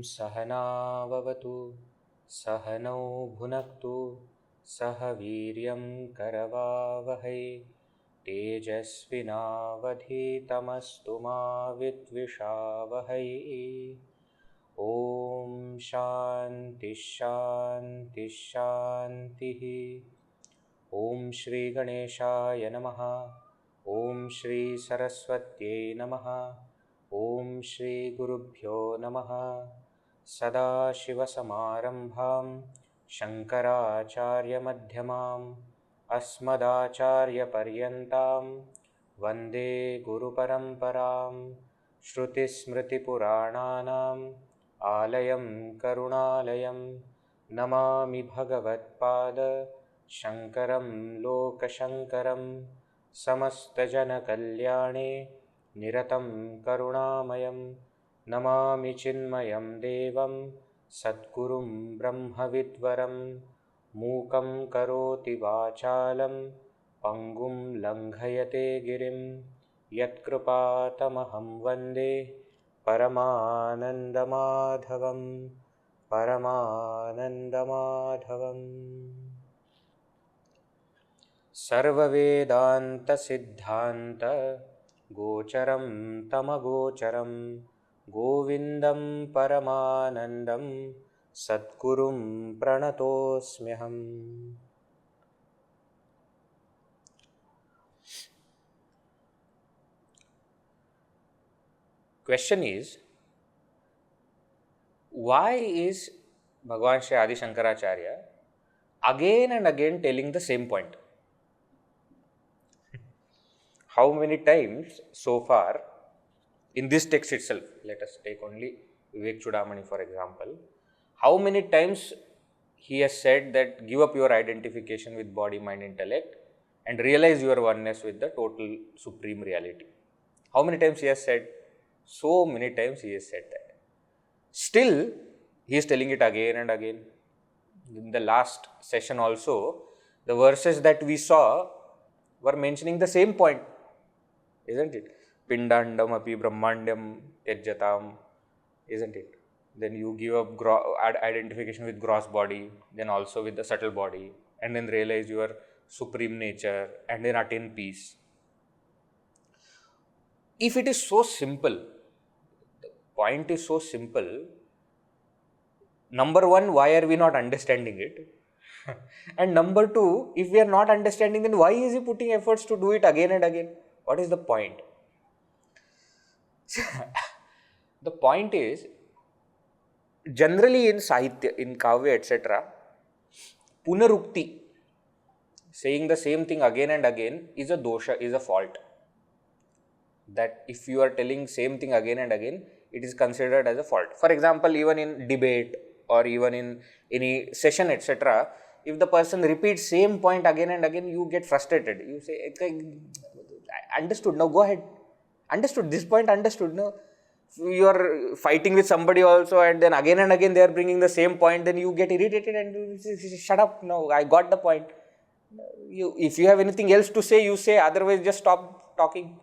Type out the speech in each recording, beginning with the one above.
सहनाववतु सहनौ भुनक्तु सह वीर्यं करवावहै तेजस्विनावधीतमस्तु मा विद्विषावहै। ॐ शान्ति शान्ति शान्तिः। ॐ श्री गणेशाय नमः। ॐ श्री सरस्वत्यै नमः। ॐ श्री गुरुभ्यो नमः। सदाशिवसमारम्भां शङ्कराचार्यमध्यमाम् अस्मदाचार्यपर्यन्तां वन्दे गुरुपरम्परां। श्रुतिस्मृतिपुराणानाम् आलयं करुणालयं नमामि भगवत्पाद शङ्करं लोकशङ्करं। समस्तजनकल्याणे निरतं करुणामयं नमामि चिन्मयं देवं सद्गुरुं ब्रह्मविद्वरं। मूकं करोति वाचालं पङ्गुं लङ्घयते गिरिं यत्कृपातमहं वन्दे परमानन्दमाधवं परमानन्दमाधवम्। सर्ववेदान्तसिद्धान्त गोचरं तमगोचरं गोविन्दं परमानन्दं सद्गुरुं प्रणतोऽस्म्यहम्। Question is, why is Bhagavan Shri Adi Shankaracharya again and again telling the same point? How many times so far in this text itself, let us take only Vivekachoodamani for example, how many times he has said that give up your identification with body, mind, intellect and realize your oneness with the total supreme reality? How many times he has said? So many times he has said that. Still, he is telling it again and again. In the last session also, the verses that we saw were mentioning the same point, isn't it? Piṇḍābhimānaṃ brahmāṇḍam tyajatam, isn't it? Then you give up identification with gross body, then also with the subtle body, and then realize your supreme nature, and then attain peace. If it is so simple, the point is so simple, number one, why are we not understanding it? And number two, if we are not understanding, then why is he putting efforts to do it again and again? What is the point? The point is, generally in Sahitya, in Kavya, etc., punarukti, saying the same thing again and again, is a dosha, is a fault. That if you are telling same thing again and again, it is considered as a fault. For example, even in debate or even in any session, etc., if the person repeats same point again and again, you get frustrated. You say, understood, now go ahead. Understood, this point understood. No, you are fighting with somebody also and then again and again they are bringing the same point, then you get irritated and you say, shut up, no, I got the point. If you have anything else to say, you say, otherwise just stop talking.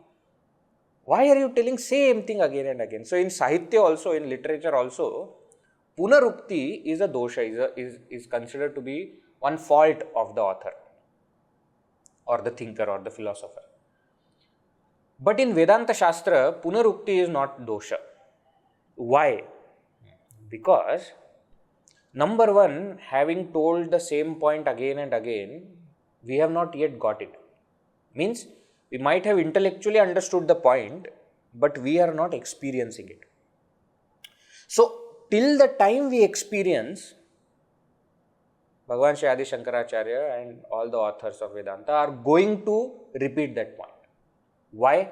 Why are you telling same thing again and again? So in Sahitya also, in literature also, punarukti is a dosha, is considered to be one fault of the author or the thinker or the philosopher. But in Vedanta Shastra, punarukti is not dosha. Why? Because, number one, having told the same point again and again, we have not yet got it. Means, we might have intellectually understood the point, but we are not experiencing it. So, till the time we experience, Bhagavan Shri Adi Shankaracharya and all the authors of Vedanta are going to repeat that point. Why?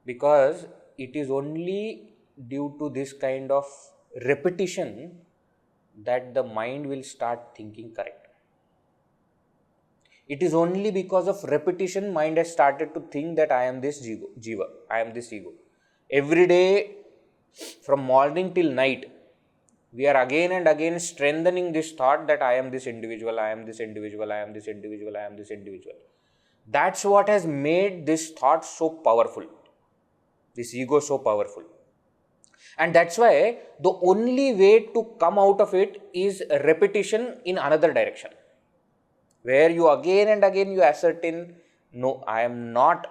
Because it is only due to this kind of repetition that the mind will start thinking correct. It is only because of repetition mind has started to think that I am this jiva, I am this ego. Every day from morning till night, we are again and again strengthening this thought that I am this individual, I am this individual, I am this individual, I am this individual. That's what has made this thought so powerful, this ego so powerful. And that's why the only way to come out of it is repetition in another direction, where you again and again you ascertain, no, I am not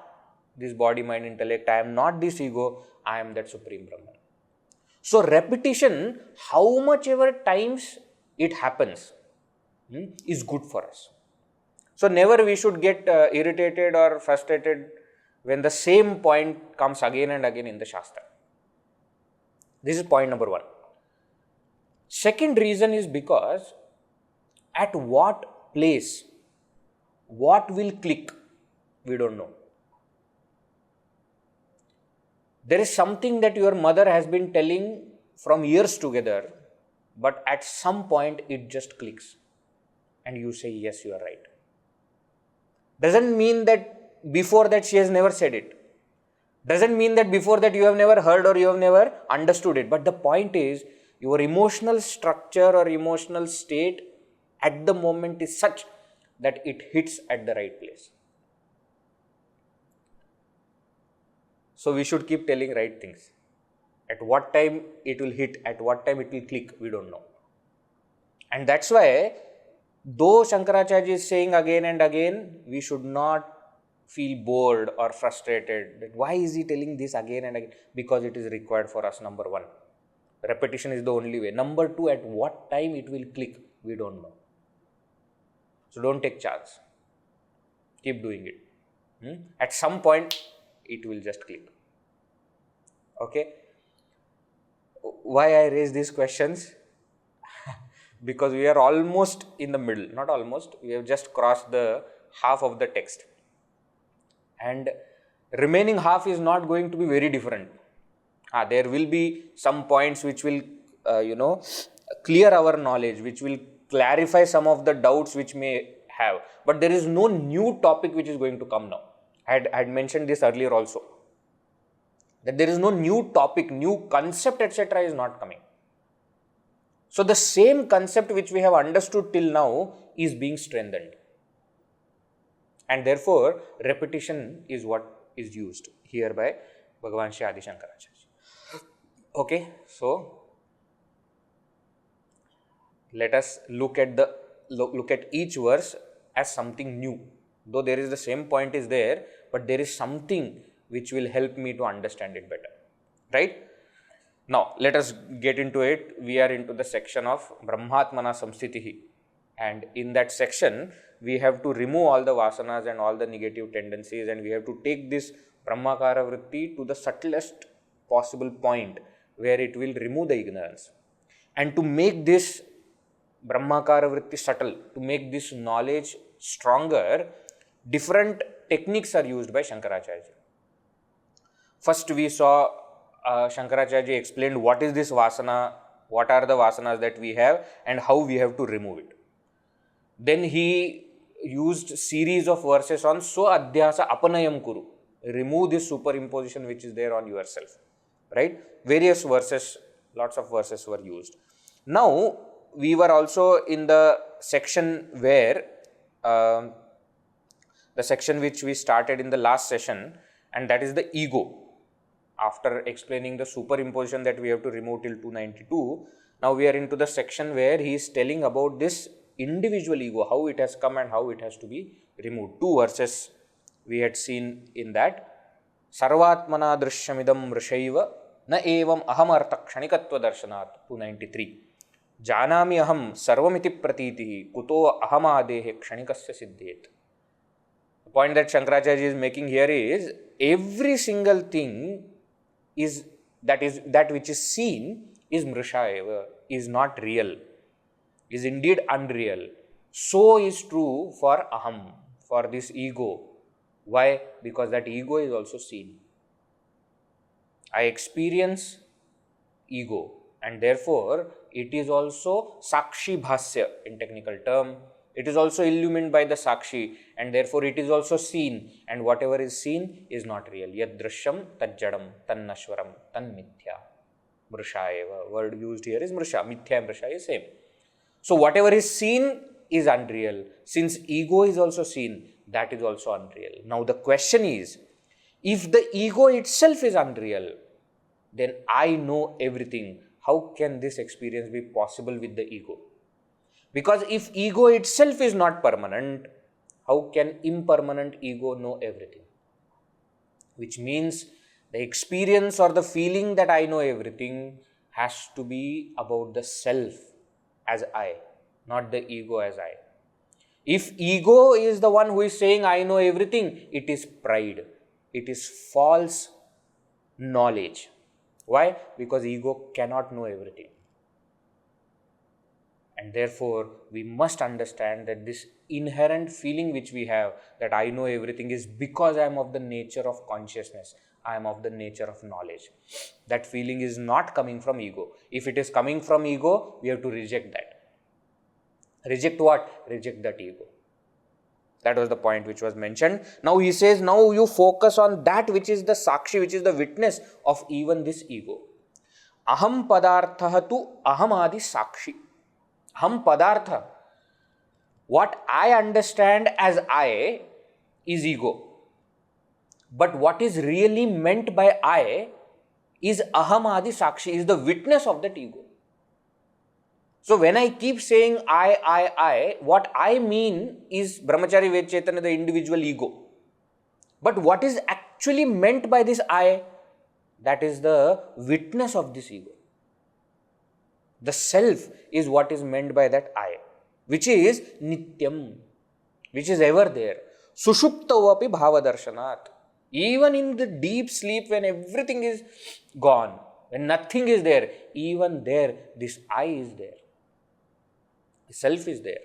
this body, mind, intellect, I am not this ego, I am that Supreme Brahman. So repetition, how much ever times it happens, is good for us. So never we should get irritated or frustrated when the same point comes again and again in the Shastra. This is point number one. Second reason is because at what place, what will click, we don't know. There is something that your mother has been telling from years together, but at some point it just clicks and you say, yes, you are right. Doesn't mean that before that she has never said it. Doesn't mean that before that you have never heard or you have never understood it. But the point is, your emotional structure or emotional state at the moment is such that it hits at the right place. So we should keep telling right things. At what time it will hit, at what time it will click, we don't know. And that's why, though Shankaracharya is saying again and again, we should not feel bored or frustrated. That why is he telling this again and again? Because it is required for us, number one. Repetition is the only way. Number two, at what time it will click, we don't know. So don't take chance. Keep doing it. At some point, it will just click. Okay? Why I raise these questions? Because we are almost in the middle. Not almost. We have just crossed the half of the text. And remaining half is not going to be very different. There will be some points which will, clear our knowledge, which will clarify some of the doubts which may have. But there is no new topic which is going to come now. I had mentioned this earlier also. That there is no new topic, new concept, etc. is not coming. So the same concept which we have understood till now is being strengthened. And therefore, repetition is what is used here by Bhagavan Shri Adi Shankaracharya. Okay, so let us look at each verse as something new. Though there is the same point is there, but there is something which will help me to understand it better. Right? Now, let us get into it. We are into the section of Brahmatmana Samsthitihi. And in that section, we have to remove all the vasanas and all the negative tendencies, and we have to take this Brahmakara vritti to the subtlest possible point where it will remove the ignorance. And to make this Brahmakara vritti subtle, to make this knowledge stronger, different techniques are used by Shankaracharya. First, we saw Shankaracharya explained what is this vasana, what are the vasanas that we have, and how we have to remove it. Then he used series of verses on so adhyasa apanayam kuru. Remove this superimposition which is there on yourself. Right? Various verses, lots of verses were used. Now, we were also in the section where, the section which we started in the last session, and that is the ego. After explaining the superimposition that we have to remove till 292, now we are into the section where he is telling about this individual ego, how it has come and how it has to be removed. Two verses we had seen in that. Sarvatmanādrishyamithaṃ rishaiva na evam ahamartha kshanikatva darshanāt, 293. Janami aham sarvamiti pratitihi kuto ahamadehe kshanikasya siddhet. The point that Shankaracharya is making here is, every single thing is that which is seen is mrisha eva, is not real, is indeed unreal. So is true for aham, for this ego. Why? Because that ego is also seen. I experience ego, and therefore it is also sakshi bhasya in technical term. It is also illumined by the sakshi, and therefore it is also seen, and whatever is seen is not real. Yad drishyam tad jadam tan nashwaram tan mithya. Mrisha eva, word used here is mrisha. Mithya and mrisha is same. So whatever is seen is unreal. Since ego is also seen, that is also unreal. Now the question is, if the ego itself is unreal, then I know everything. How can this experience be possible with the ego? Because if ego itself is not permanent, how can impermanent ego know everything? Which means the experience or the feeling that I know everything has to be about the self as I, not the ego as I. If ego is the one who is saying I know everything, it is pride. It is false knowledge. Why? Because ego cannot know everything. And therefore, we must understand that this inherent feeling which we have, that I know everything, is because I am of the nature of consciousness. I am of the nature of knowledge. That feeling is not coming from ego. If it is coming from ego, we have to reject that. Reject what? Reject that ego. That was the point which was mentioned. Now he says, now you focus on that which is the sakshi, which is the witness of even this ego. Aham padartha tu aham adi sakshi. Aham padartha. What I understand as I is ego. But what is really meant by I is aham adi sakshi, is the witness of that ego. So when I keep saying I, what I mean is Brahmachari Ved Chaitanya, the individual ego. But what is actually meant by this I? That is the witness of this ego. The self is what is meant by that I, which is nityam, which is ever there. Sushuptavapi bhavadarshanath. Even in the deep sleep, when everything is gone, when nothing is there, even there, this I is there. The self is there.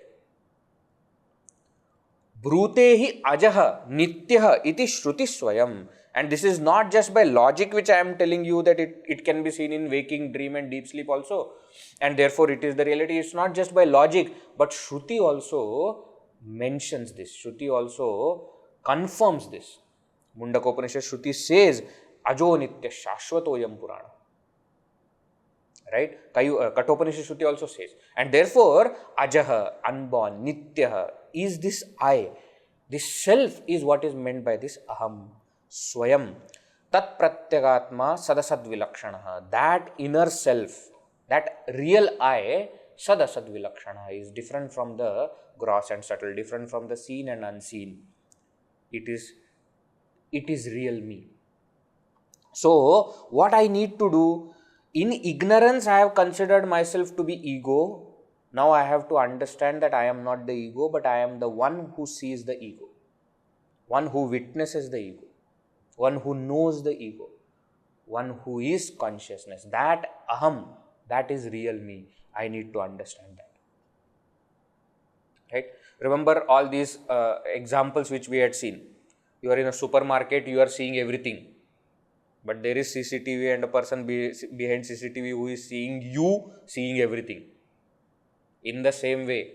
Bhrūtehi ajaha nityaha iti shruti swayam. And this is not just by logic which I am telling you that it can be seen in waking, dream and deep sleep also. And therefore it is the reality. It's not just by logic, but Shruti also mentions this. Shruti also confirms this. Mundakopanishad Shruti says, Ajo nitya shashvatoyam purana. Right? Kathopanishad Shruti also says. And therefore, ajaha, unborn, nityaha, is this I. This self is what is meant by this aham. Swayam. Tat pratyagatma sadasad vilakshanaha. That inner self, that real I, sadasad vilakshanaha, is different from the gross and subtle, different from the seen and unseen. It is real me. So, what I need to do, in ignorance I have considered myself to be ego. Now I have to understand that I am not the ego, but I am the one who sees the ego, one who witnesses the ego, one who knows the ego, one who is consciousness. That aham, that is real me. I need to understand that. Right? Remember all these examples which we had seen. You are in a supermarket, you are seeing everything. But there is CCTV and a person behind CCTV who is seeing you seeing everything. In the same way,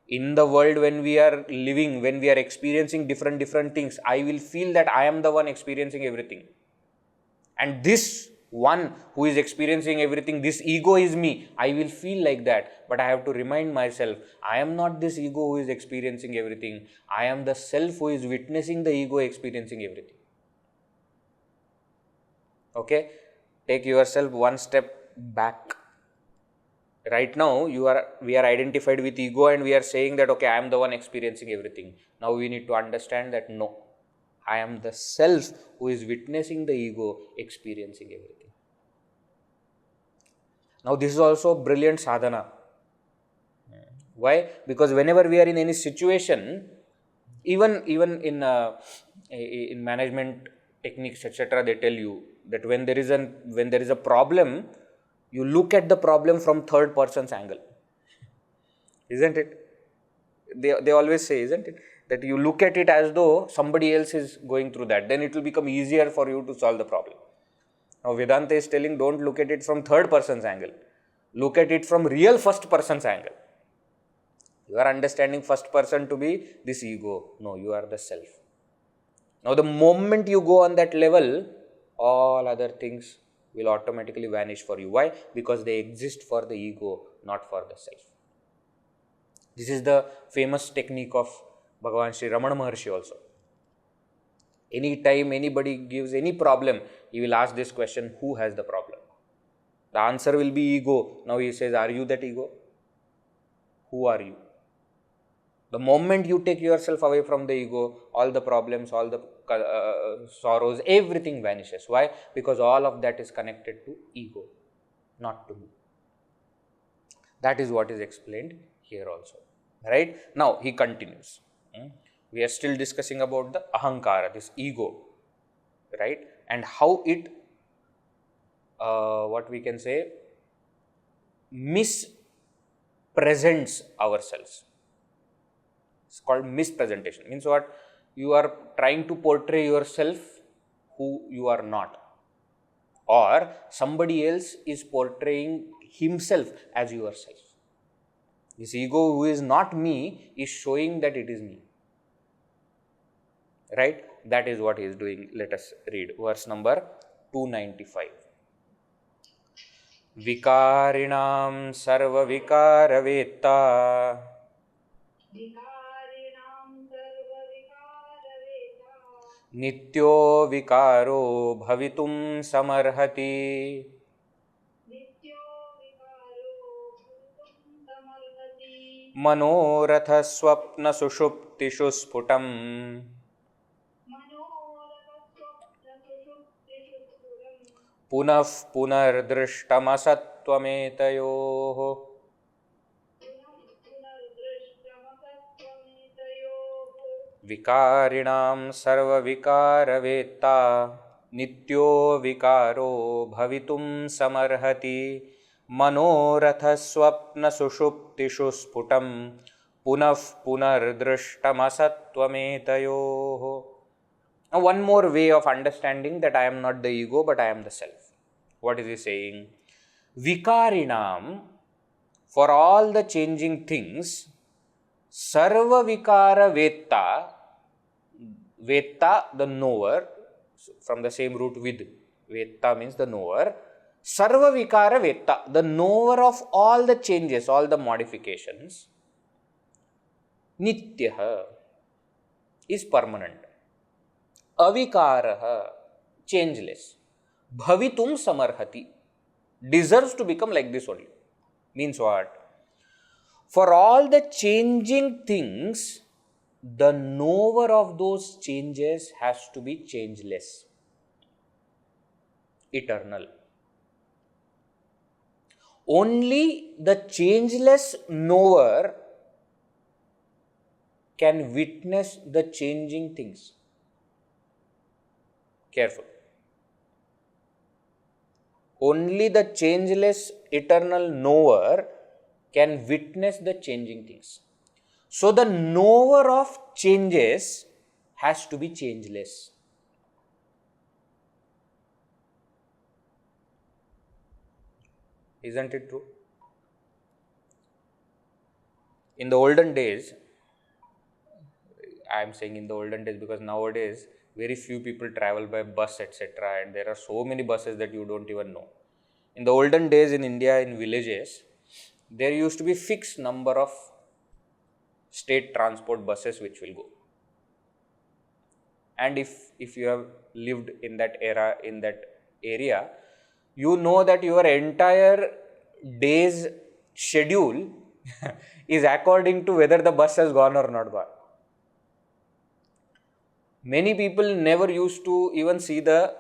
in the world when we are living, when we are experiencing different things, I will feel that I am the one experiencing everything. And this one who is experiencing everything, this ego is me. I will feel like that. But I have to remind myself, I am not this ego who is experiencing everything. I am the self who is witnessing the ego experiencing everything. Okay? Take yourself one step back. Right now, we are identified with ego and we are saying that, okay, I am the one experiencing everything. Now we need to understand that no, I am the self who is witnessing the ego experiencing everything. Now this is also brilliant sadhana. Why? Because whenever we are in any situation, even in management techniques, etc., they tell you that when there is a problem, You look at the problem from third person's angle. Isn't it? They always say, isn't it? That you look at it as though somebody else is going through that. Then it will become easier for you to solve the problem. Now Vedanta is telling, don't look at it from third person's angle. Look at it from real first person's angle. You are understanding first person to be this ego. No, you are the self. Now the moment you go on that level, all other things will automatically vanish for you. Why? Because they exist for the ego, not for the self. This is the famous technique of Bhagavan Sri Ramana Maharshi also. Anytime anybody gives any problem, he will ask this question, who has the problem? The answer will be ego. Now he says, are you that ego? Who are you? The moment you take yourself away from the ego, all the problems, all the sorrows, everything vanishes. Why? Because all of that is connected to ego, not to me. That is what is explained here also. Right? Now he continues. We are still discussing about the ahankara, this ego, right? And how it, what we can say, mispresents ourselves. It's called mispresentation. Means what? You are trying to portray yourself who you are not. Or somebody else is portraying himself as yourself. This ego who is not me is showing that it is me. Right? That is what he is doing. Let us read verse number 295. Vikāriṇāṃ sarvavikāravettā nityāvikāro bhavituṃ samarhati manorathasvapnasuṣuptiṣu sphuṭaṃ punaḥ punardṛṣṭamasattvametayoḥ vikāriṇāṃ sarvavikāravettā nityāvikāro bhavituṃ samarhati manorathasvapnasuṣuptiṣu sphuṭaṃ punaḥ punardṛṣṭamasattvametayoḥ. Now, one more way of understanding that I am not the ego, but I am the self. What is he saying? Vikāriṇāṃ, for all the changing things, sarvavikāravettā, vetta, the knower, from the same root with, vetta means the knower, sarvavikāravettā, the knower of all the changes, all the modifications, nityah, is permanent. Avikaraha, changeless. Bhavituṃ samarhati, deserves to become like this only. Means what? For all the changing things, the knower of those changes has to be changeless, eternal. Only the changeless knower can witness the changing things. Careful. Only the changeless eternal knower can witness the changing things. So the knower of changes has to be changeless. Isn't it true? In the olden days, I am saying in the olden days because nowadays very few people travel by bus, etc. And there are so many buses that you don't even know. In the olden days in India, in villages, there used to be fixed number of state transport buses which will go. And if you have lived in that era, in that area, you know that your entire day's schedule is according to whether the bus has gone or not gone. Many people never used to even see the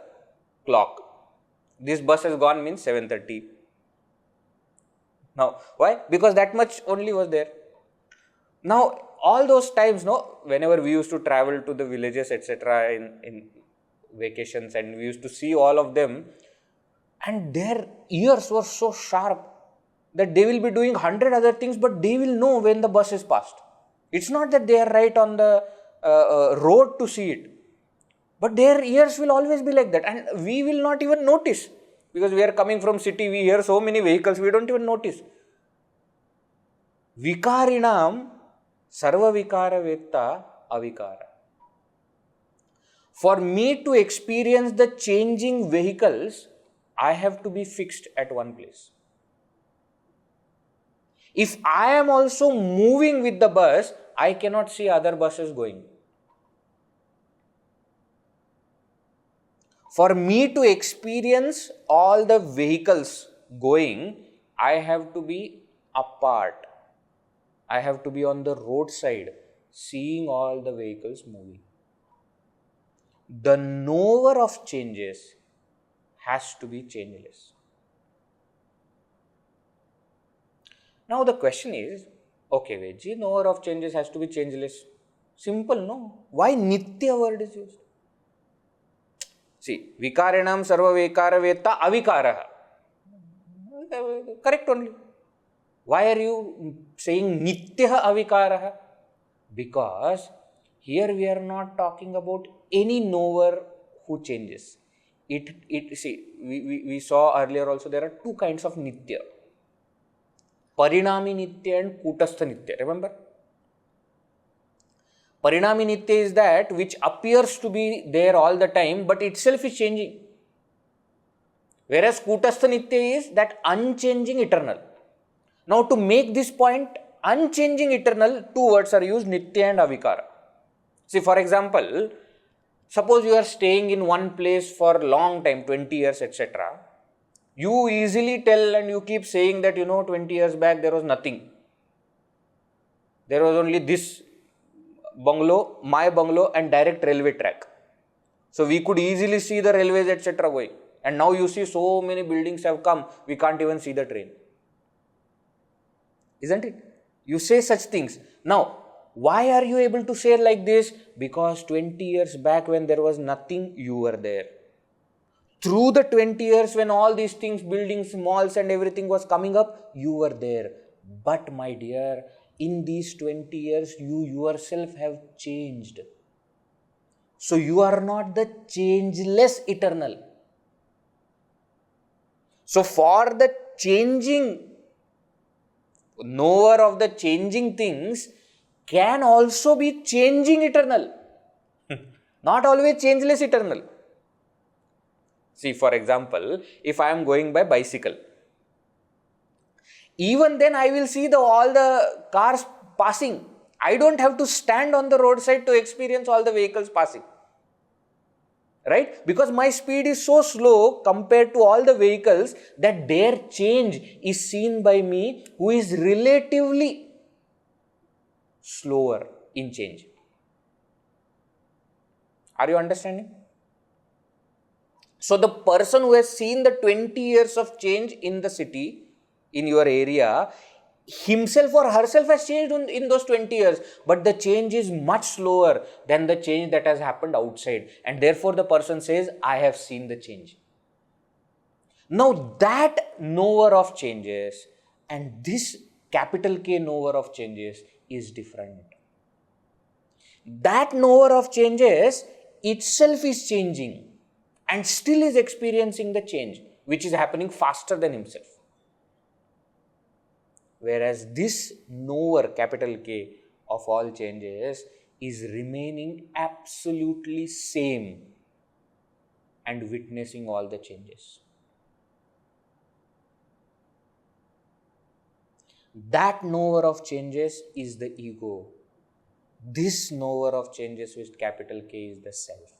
clock. This bus has gone means 7:30. Now, why? Because that much only was there. Now, all those times, whenever we used to travel to the villages, etc., in vacations, and we used to see all of them, and their ears were so sharp that they will be doing 100 other things, but they will know when the bus is passed. It's not that they are right on the road to see it, but their ears will always be like that, and we will not even notice, because we are coming from city, we hear so many vehicles, we don't even notice. Vikāriṇāṃ sarvavikāravettā avikāra. For me to experience the changing vehicles, I have to be fixed at one place. If I am also moving with the bus, I cannot see other buses going. For me to experience all the vehicles going, I have to be apart. I have to be on the roadside, seeing all the vehicles moving. The knower of changes has to be changeless. Now the question is, okay Vedji, knower of changes has to be changeless. Simple, no? Why nitya word is used? See, vikāriṇāṃ sarvavikāravettā avikāraha. Correct only. Why are you saying nitya avikāraha? Because here we are not talking about any knower who changes. We saw earlier also there are two kinds of nitya. Parinami nitya and kutastha nitya. Remember? Parinami nitya is that which appears to be there all the time, but itself is changing. Whereas kutastha nitya is that unchanging eternal. Now to make this point unchanging eternal, two words are used, nitya and avikara. See, for example, suppose you are staying in one place for a long time, 20 years, etc. You easily tell and you keep saying that, 20 years back there was nothing. There was only this bungalow, my bungalow, and direct railway track. So we could easily see the railways, etc. going. And now you see so many buildings have come, we can't even see the train. Isn't it? You say such things. Now, why are you able to say like this? Because 20 years back when there was nothing, you were there. Through the 20 years when all these things, buildings, malls and everything was coming up, you were there. But my dear, in these 20 years, you yourself have changed. So you are not the changeless eternal. So for the changing, knower of the changing things can also be changing eternal. Not always changeless eternal. See, for example, if I am going by bicycle, even then I will see all the cars passing. I don't have to stand on the roadside to experience all the vehicles passing. Right? Because my speed is so slow compared to all the vehicles that their change is seen by me, who is relatively slower in change. Are you understanding? So the person who has seen the 20 years of change in the city, in your area, himself or herself has changed in those 20 years, but the change is much slower than the change that has happened outside, and therefore the person says, I have seen the change. Now that knower of changes and this capital K knower of changes is different. That knower of changes itself is changing and still is experiencing the change, which is happening faster than himself. Whereas this knower, capital K, of all changes is remaining absolutely same and witnessing all the changes. That knower of changes is the ego. This knower of changes with capital K is the self.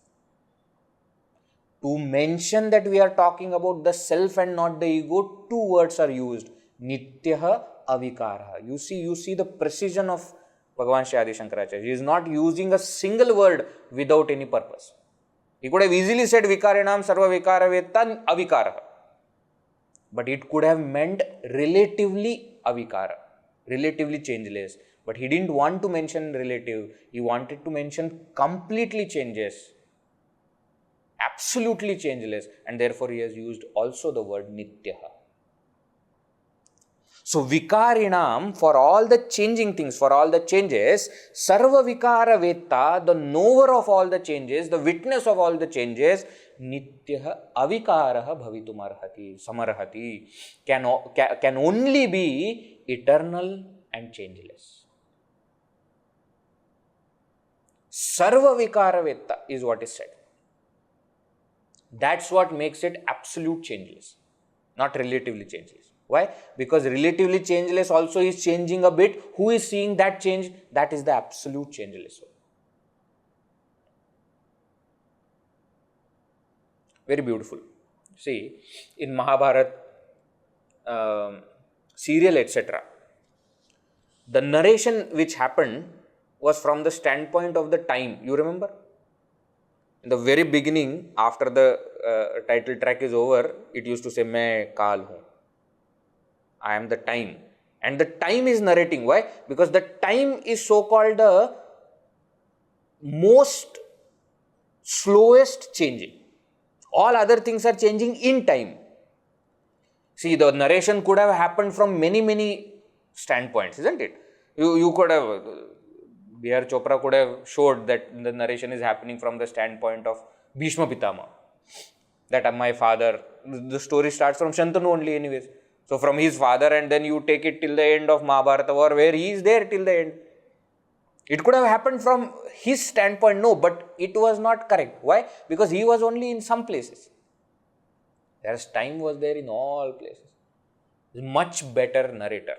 To mention that we are talking about the self and not the ego, two words are used. Nityaha, avikaraha. You see the precision of Bhagavan Shri Adi Shankaracharya. He is not using a single word without any purpose. He could have easily said vikāriṇāṃ sarvavikāravettā avikaraha. But it could have meant relatively avikara, relatively changeless. But he didn't want to mention relative. He wanted to mention completely changes. absolutely changeless, and therefore he has used also the word nityaha. So vikāriṇāṃ, for all the changing things, for all the changes, sarvavikāravettā, the knower of all the changes, the witness of all the changes, nityaha avikaraha bhavitum arhati, samarhati, can only be eternal and changeless. Sarvavikāravettā is what is said. That's what makes it absolute changeless, not relatively changeless. Why? Because relatively changeless also is changing a bit. Who is seeing that change? That is the absolute changeless one. Very beautiful. See, in Mahabharata, serial, etc., the narration which happened was from the standpoint of the time. You remember? In the very beginning, after the title track is over, it used to say, "Main kaal hoon." I am the time. And the time is narrating. Why? Because the time is so-called the most slowest changing. All other things are changing in time. See, the narration could have happened from many standpoints, isn't it? You could have, B.R. Chopra could have showed that the narration is happening from the standpoint of Bhishma Pitama. That my father, the story starts from Shantanu only anyways. So from his father, and then you take it till the end of Mahabharata war, where he is there till the end. It could have happened from his standpoint, no, but it was not correct. Why? Because he was only in some places. Whereas time was there in all places. Much better narrator.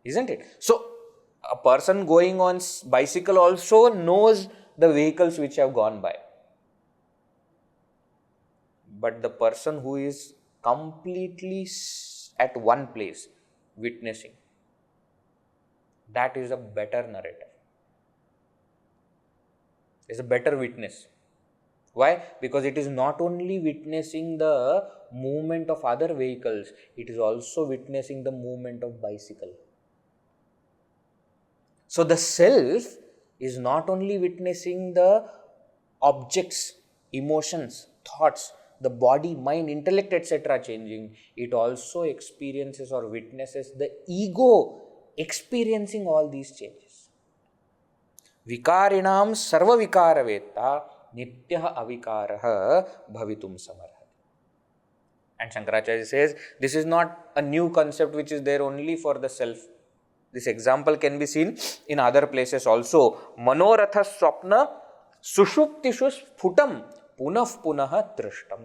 Isn't it? So a person going on bicycle also knows the vehicles which have gone by. But the person who is completely at one place, witnessing, that is a better narrator. Is a better witness. Why? Because it is not only witnessing the movement of other vehicles, it is also witnessing the movement of bicycle. So the self is not only witnessing the objects, emotions, thoughts, the body, mind, intellect, etc. changing, it also experiences or witnesses the ego experiencing all these changes. Vikāriṇāṃ sarvavikāravettā nityaha avikaraha bhavituṃ samarhati. And Shankaracharya says, this is not a new concept which is there only for the self. This example can be seen in other places also. Manorathasvapnasuṣuptiṣu sphuṭaṃ punaḥ drṣṭam.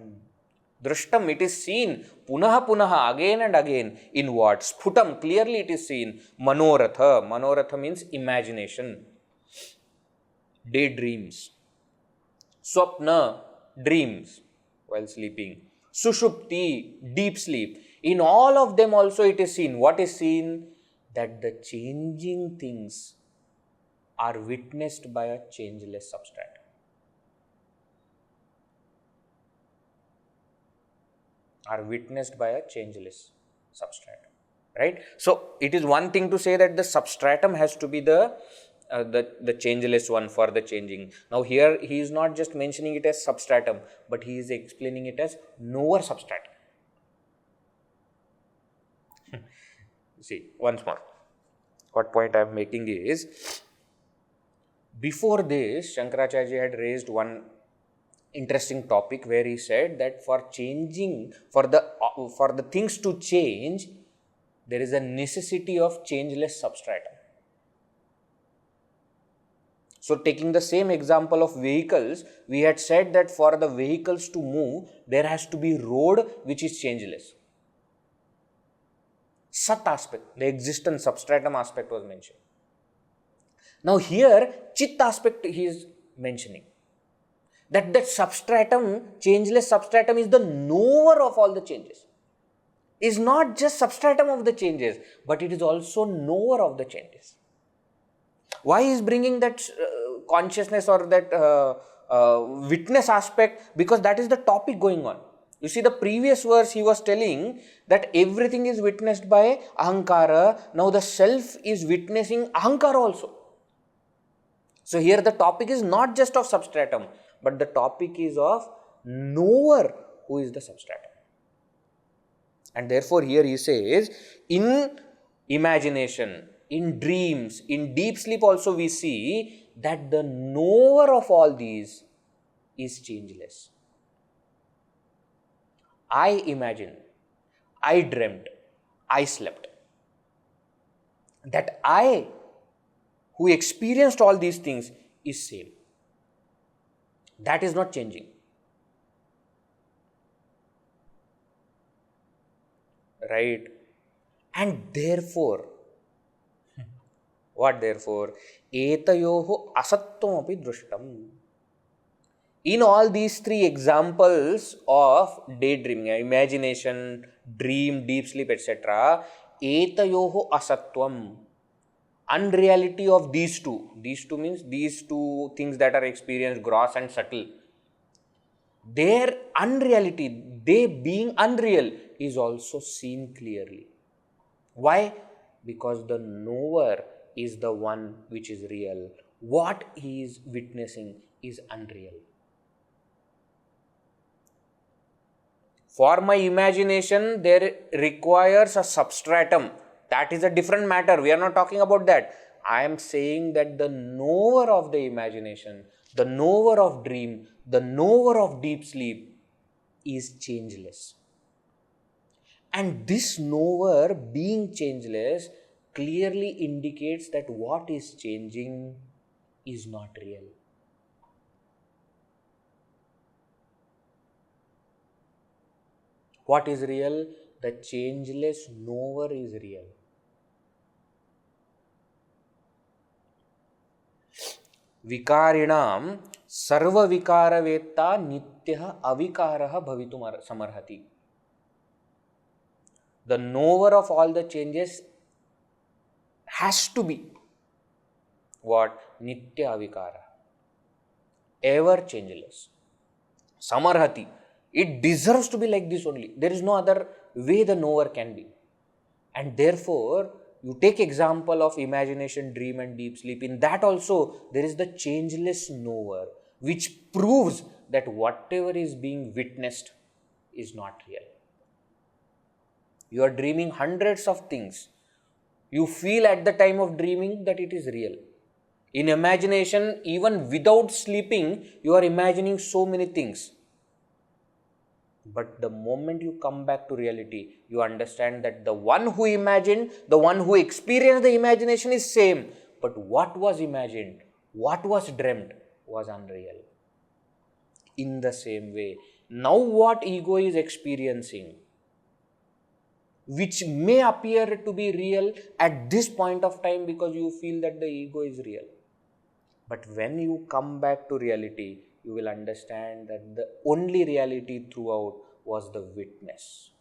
Drṣṭam, it is seen. Punaḥ, again and again. In what? Sphuṭaṃ, clearly it is seen. Manoratha. Manoratha means imagination. Daydreams. Swapna, dreams while sleeping. Sushupti, deep sleep. In all of them also it is seen. What is seen? That the changing things are witnessed by a changeless substratum. Are witnessed by a changeless substratum. Right? So it is one thing to say that the substratum has to be the changeless one for the changing. Now here he is not just mentioning it as substratum, but he is explaining it as knower substratum. See, once more, what point I am making is, before this, Shankaracharya had raised one interesting topic where he said that for changing, for the things to change, there is a necessity of changeless substratum. So taking the same example of vehicles, we had said that for the vehicles to move, there has to be road which is changeless. Sat aspect, the existence substratum aspect was mentioned. Now here, chit aspect he is mentioning. That substratum, changeless substratum, is the knower of all the changes. Is not just substratum of the changes, but it is also knower of the changes. Why is bringing that consciousness or that witness aspect? Because that is the topic going on. You see, the previous verse he was telling that everything is witnessed by ahankara. Now the self is witnessing ahankara also. So here the topic is not just of substratum, but the topic is of knower who is the substratum. And therefore here he says, in imagination, in dreams, in deep sleep also we see that the knower of all these is changeless. I imagined, I dreamt, I slept. That I who experienced all these things is same. That is not changing. Right? And therefore, what therefore? Etayoho asattvamapi drustam. In all these three examples of daydreaming, imagination, dream, deep sleep, etc., etayoho asattvam, unreality of these two. These two means these two things that are experienced, gross and subtle. Their unreality, they being unreal, is also seen clearly. Why? Because the knower is the one which is real. What he is witnessing is unreal. For my imagination, there requires a substratum. That is a different matter. We are not talking about that. I am saying that the knower of the imagination, the knower of dream, the knower of deep sleep is changeless. And this knower being changeless clearly indicates that what is changing is not real. What is real? The changeless knower is real. vikāriṇāṃ sarvavikāravettā nityāvikāro bhavituṃ samarhati. The knower of all the changes has to be what? Nityāvikara, ever changeless. Samarhati, it deserves to be like this only. There is no other way the knower can be. And therefore, you take example of imagination, dream and deep sleep. In that also, there is the changeless knower, which proves that whatever is being witnessed is not real. You are dreaming hundreds of things. You feel at the time of dreaming that it is real. In imagination, even without sleeping, you are imagining so many things. But the moment you come back to reality, you understand that the one who imagined, the one who experienced the imagination is same. But what was imagined, what was dreamt was unreal. In the same way, now what ego is experiencing, which may appear to be real at this point of time because you feel that the ego is real. But when you come back to reality, you will understand that the only reality throughout was the witness.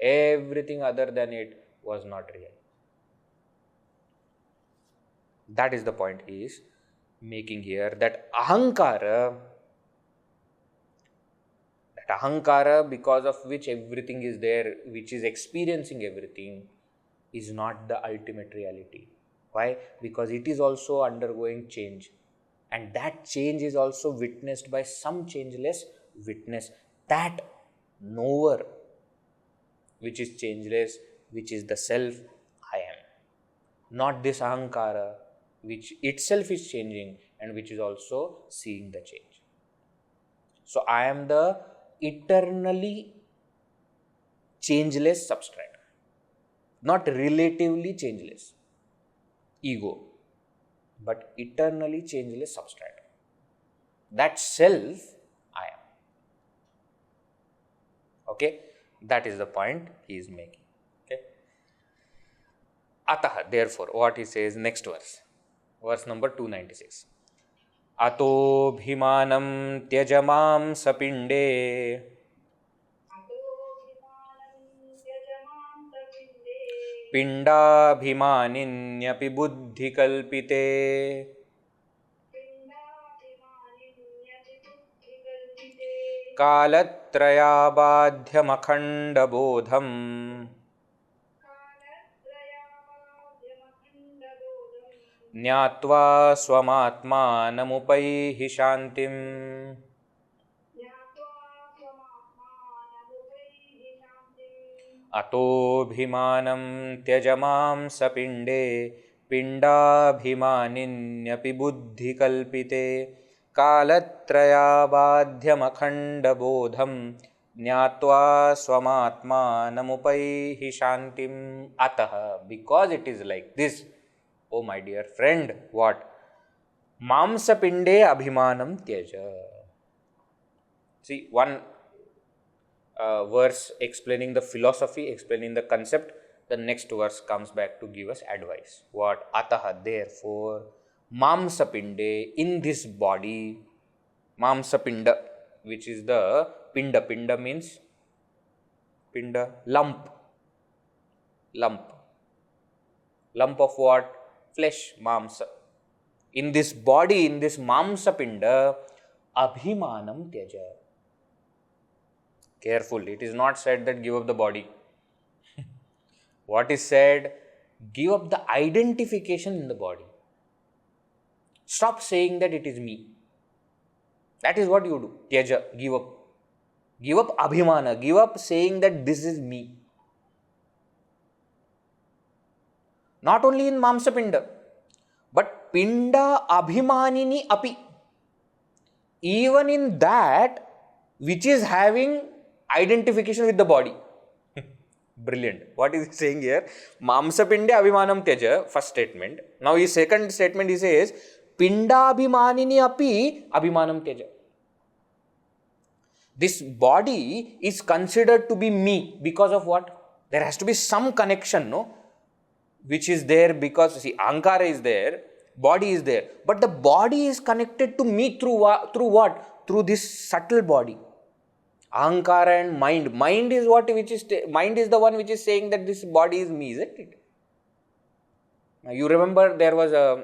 Everything other than it was not real. That is the point he is making here, that ahankara, because of which everything is there, which is experiencing everything, is not the ultimate reality. Why? Because it is also undergoing change. And that change is also witnessed by some changeless witness. That knower, which is changeless, which is the self, I am. Not this ahankara, which itself is changing and which is also seeing the change. So I am the eternally changeless substrate, not relatively changeless ego, but eternally changeless substrate. That self, I am. Okay, that is the point he is making. Okay. Ataha, therefore, what he says next verse number 296. ato'bhimānaṃ tyaja māṃsapiṇḍe piṇḍābhimāninyapi buddhikalpite kālatrayābādhyamakhaṇḍabodhaṃ jñātvā svamātmānamupaihi śāntim. Ato'bhimānaṃ tyaja māṃsapiṇḍe piṇḍābhimāninyapi buddhikalpite kālatrayābādhyamakhaṇḍabodhaṃ jñātvā svamātmānamupaihi śāntim. Ataha, because it is like this, oh my dear friend, what? Māṃsapiṇḍe abhimānaṃ tyaja. See, one verse explaining the philosophy, explaining the concept. The next verse comes back to give us advice. What? Ataha, therefore, māṃsapiṇḍe, in this body, māṃsapiṇḍa, which is the piṇḍa. Piṇḍa means piṇḍa, lump. Lump of what? Flesh, māṃsa. In this body, in this māṃsapiṇḍa, abhimānaṃ tyaja. Careful, it is not said that give up the body. What is said? Give up the identification in the body. Stop saying that it is me. That is what you do. Tyaja, give up. Give up abhimana. Give up saying that this is me. Not only in māṃsapiṇḍa, but piṇḍābhimāninyapi. Even in that which is having identification with the body. Brilliant. What is he saying here? Māṃsapiṇḍe abhimānaṃ tyaja, first statement. Now his second statement he says, piṇḍābhimāninyapi abhimānaṃ tyaja. This body is considered to be me because of what? There has to be some connection, no? Which is there because, see, ahankara is there, body is there. But the body is connected to me through what? Through this subtle body. Ahankara and mind. Mind is what which is mind is the one which is saying that this body is me, isn't it? Now you remember there was a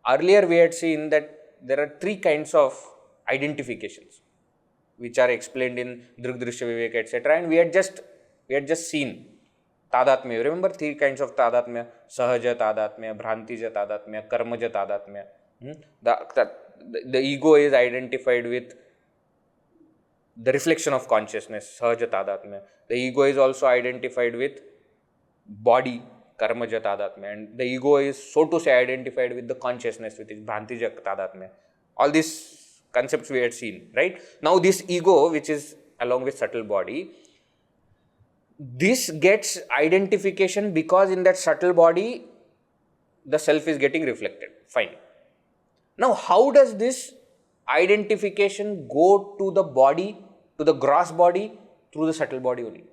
earlier we had seen that there are three kinds of identifications which are explained in Drisya Viveka, etc. And we had just seen tadatmya. Remember three kinds of tadatmya: sahaja tadatmya, bhrantija tadatmya, karmaja tadatmya. The ego is identified with the reflection of consciousness, sahaja tadatmya. The ego is also identified with body, karmaja tadatmya. And the ego is, so to say, identified with the consciousness, which is bhrantija tadatmya. All these concepts we had seen, right? Now this ego, which is along with subtle body, this gets identification because in that subtle body, the self is getting reflected. Fine. Now, how does this identification go to the body, to the gross body, through the subtle body only?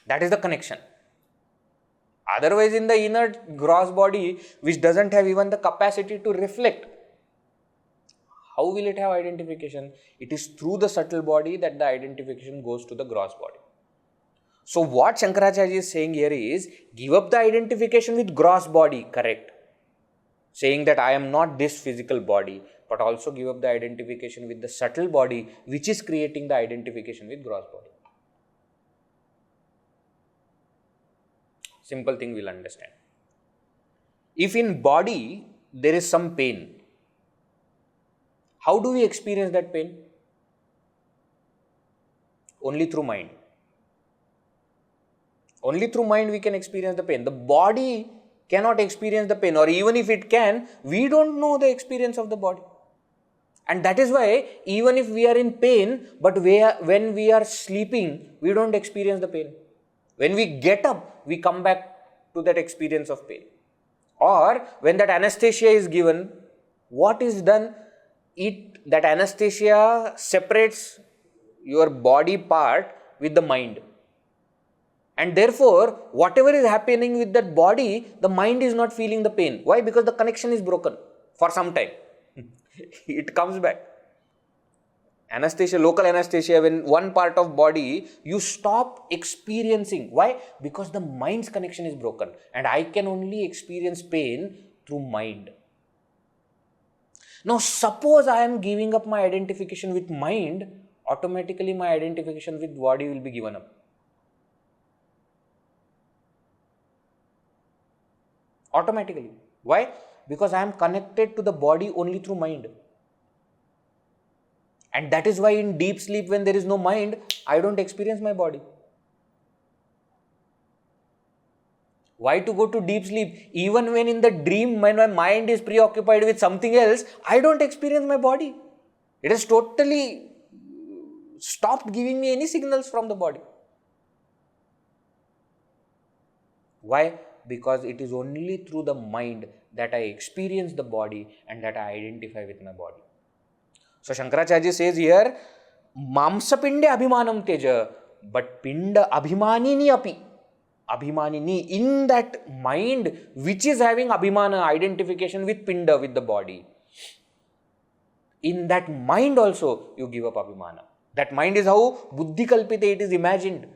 That is the connection. Otherwise, in the inner gross body, which doesn't have even the capacity to reflect, how will it have identification? It is through the subtle body that the identification goes to the gross body. So, what Shankaracharya is saying here is, give up the identification with gross body, correct. Saying that I am not this physical body, but also give up the identification with the subtle body, which is creating the identification with gross body. Simple thing we'll understand. If in body there is some pain, how do we experience that pain? Only through mind. Only through mind we can experience the pain. The body cannot experience the pain, or even if it can, we don't know the experience of the body. And that is why even if we are in pain, but when we are sleeping, we don't experience the pain. When we get up, we come back to that experience of pain. Or when that anesthesia is given, what is done? That anesthesia separates your body part with the mind. And therefore, whatever is happening with that body, the mind is not feeling the pain. Why? Because the connection is broken for some time. It comes back. Anesthesia, local anesthesia, when one part of body, you stop experiencing. Why? Because the mind's connection is broken. And I can only experience pain through mind. Now, suppose I am giving up my identification with mind, automatically my identification with body will be given up. automatically. Why? Because I am connected to the body only through mind. And that is why in deep sleep, when there is no mind, I don't experience my body. Why to go to deep sleep? Even when in the dream, when my mind is preoccupied with something else, I don't experience my body. It has totally stopped giving me any signals from the body. Why? Because it is only through the mind that I experience the body and that I identify with my body. So Shankaracharya says here, māṃsapiṇḍe abhimānaṃ tyaja, but piṇḍābhimāninyapi. Abhimanini, in that mind which is having abhimana, identification with pinda, with the body. In that mind also you give up abhimana. That mind is how buddhikalpite, it is imagined.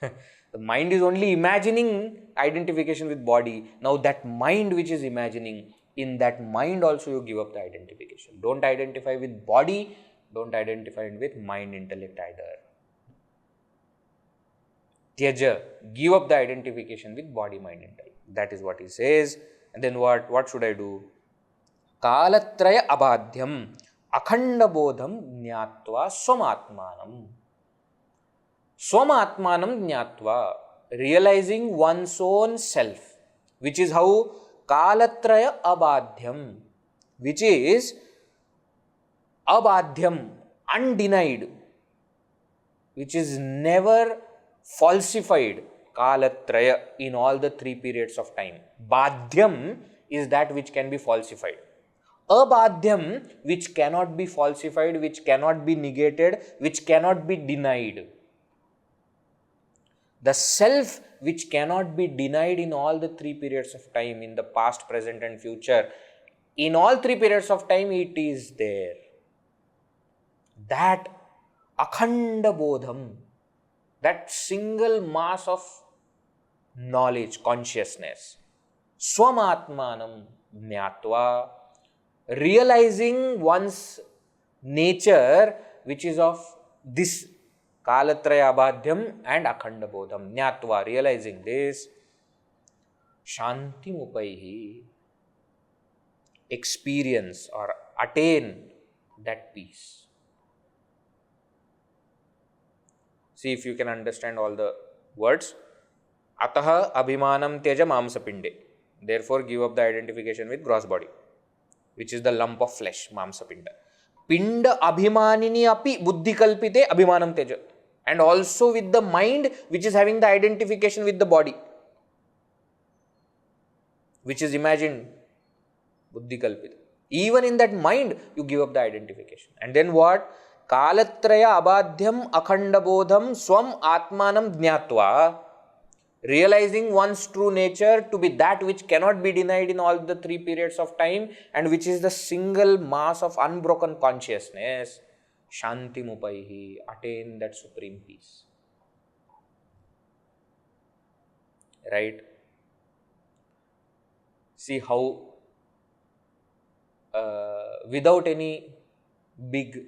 The mind is only imagining identification with body. Now that mind which is imagining, in that mind also you give up the identification. Don't identify with body, don't identify with mind, intellect either. Tyaja, give up the identification with body, mind, intellect. That is what he says. And then what should I do? Kālatrayābādhyamakhaṇḍabodhaṃ jñātvā svamātmānamū. Svamātmānamū jñātvā, realizing one's own self, which is how kālatrayābādhyam, which is abādhyam, undenied, which is never falsified, kālatraya, in all the 3 periods of time. Bādhyam is that which can be falsified. Abādhyam, which cannot be falsified, which cannot be negated, which cannot be denied. The self which cannot be denied in all the 3 periods of time, in the past, present and future. In all 3 periods of time, it is there. That akhandabodham, that single mass of knowledge, consciousness, svamātmānamū jñātvā, realizing one's nature, which is of this kālatrayābādhyam and akhandabodham, jñātvā, realizing this, śāntimupaihi, experience or attain that peace. See if you can understand all the words. ato'bhimānaṃ tyaja māṃsapiṇḍe. Therefore, give up the identification with gross body, which is the lump of flesh, māṃsapiṇḍa. piṇḍābhimāninyapi buddhikalpite abhimānaṃ tyaja. And also with the mind which is having the identification with the body, which is imagined, buddhikalpite. Even in that mind, you give up the identification. And then what? kālatrayābādhyam akhandabodham svamātmānamū jñātvā, realizing one's true nature to be that which cannot be denied in all the 3 periods of time and which is the single mass of unbroken consciousness, śāntimupaihi, attain that supreme peace. Right? See how without any big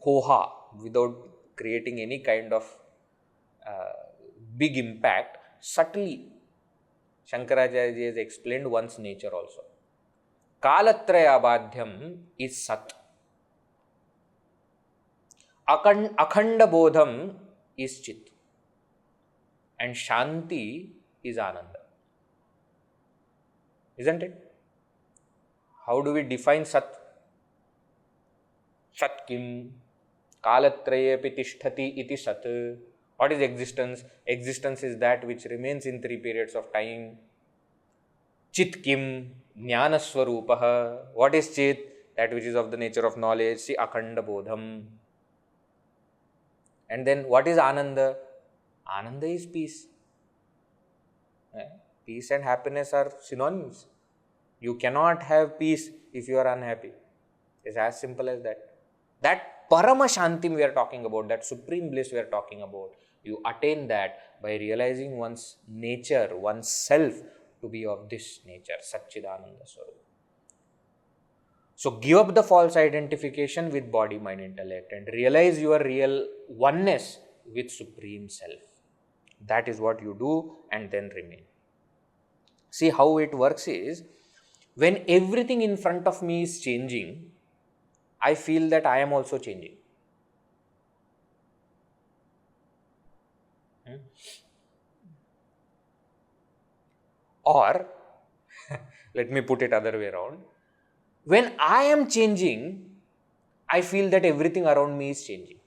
ho-ha, without creating any kind of big impact, subtly Shankaracharya has explained one's nature also. Kālatrayābādhyam is sat. Akhandabodham is chit. And shanti is ananda. Isn't it? How do we define sat? Sat kim? Kālatrayepi tishtati iti sat. What is existence? Existence is that which remains in 3 periods of time. Chit kim? Jnānasvarūpaḥ. What is chit? That which is of the nature of knowledge. See, akhandabodham. And then what is ananda? Ananda is peace. Peace and happiness are synonyms. You cannot have peace if you are unhappy. It's as simple as that. That parama śāntim we are talking about, that supreme bliss we are talking about, you attain that by realizing one's nature, one's self to be of this nature, Satchidananda Swarupa. So give up the false identification with body, mind, intellect and realize your real oneness with Supreme Self. That is what you do and then remain. See how it works is, when everything in front of me is changing, I feel that I am also changing. Or, let me put it other way around. When I am changing, I feel that everything around me is changing.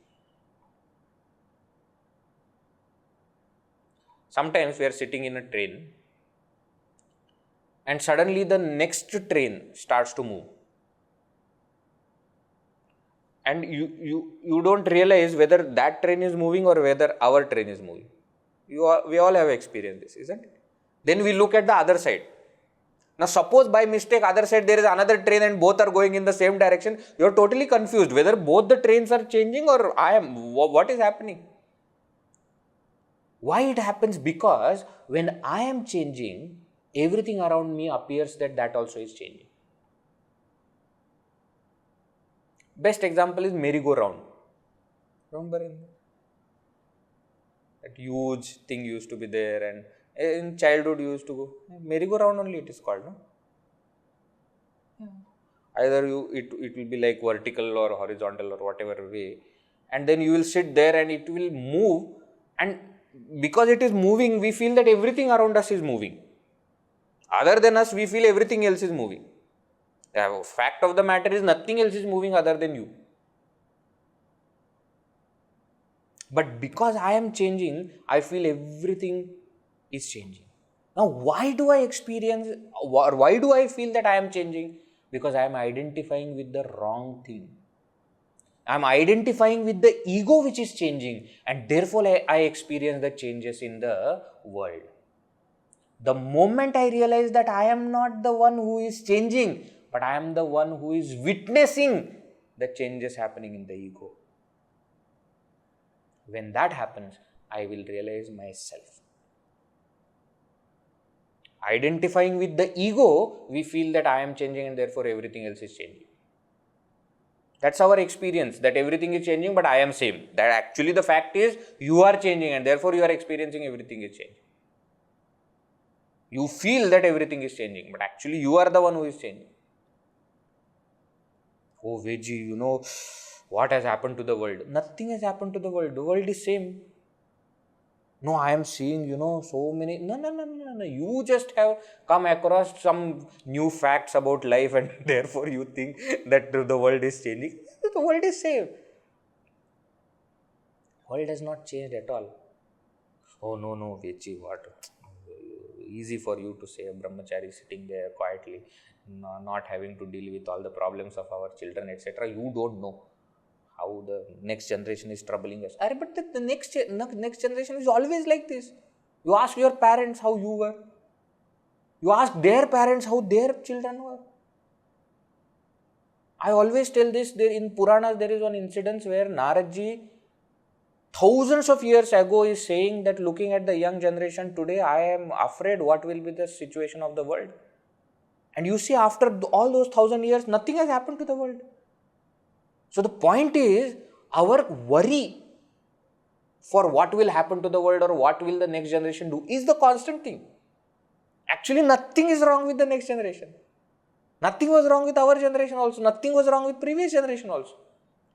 Sometimes we are sitting in a train and suddenly the next train starts to move. And you don't realize whether that train is moving or whether our train is moving. We all have experienced this, isn't it? Then we look at the other side. Now suppose by mistake other side there is another train and both are going in the same direction. You are totally confused whether both the trains are changing or what is happening. Why it happens? Because when I am changing, everything around me appears that also is changing. Best example is merry-go-round. Remember that huge thing used to be there, and in childhood you used to go. Merry-go-round only it is called, no? Either it will be like vertical or horizontal or whatever way, and then you will sit there and it will move, and because it is moving, we feel that everything around us is moving. Other than us, we feel everything else is moving. The fact of the matter is nothing else is moving other than you. But because I am changing, I feel everything is changing. Now, why do I experience, or why do I feel that I am changing? Because I am identifying with the wrong thing. I am identifying with the ego which is changing, and therefore I experience the changes in the world. The moment I realize that I am not the one who is changing, but I am the one who is witnessing the changes happening in the ego. When that happens, I will realize myself. Identifying with the ego, we feel that I am changing and therefore everything else is changing. That's our experience, that everything is changing but I am same. That actually the fact is you are changing and therefore you are experiencing everything is changing. You feel that everything is changing, but actually you are the one who is changing. Oh Veji, you know what has happened to the world? Nothing has happened to the world. The world is same. No, I am seeing, so many. No. You just have come across some new facts about life and therefore you think that the world is changing. The world is same. World has not changed at all. Oh no, Vechi, what? Easy for you to say, a brahmachari sitting there quietly, not having to deal with all the problems of our children, etc. You don't know how the next generation is troubling us. But the next generation is always like this. You ask your parents how you were. You ask their parents how their children were. I always tell this, in Puranas there is one incident where Naradji, thousands of years ago, is saying that looking at the young generation today, I am afraid what will be the situation of the world. And you see, after all those 1,000 years, nothing has happened to the world. So the point is, our worry for what will happen to the world or what will the next generation do is the constant thing. Actually, nothing is wrong with the next generation. Nothing was wrong with our generation also. Nothing was wrong with previous generation also.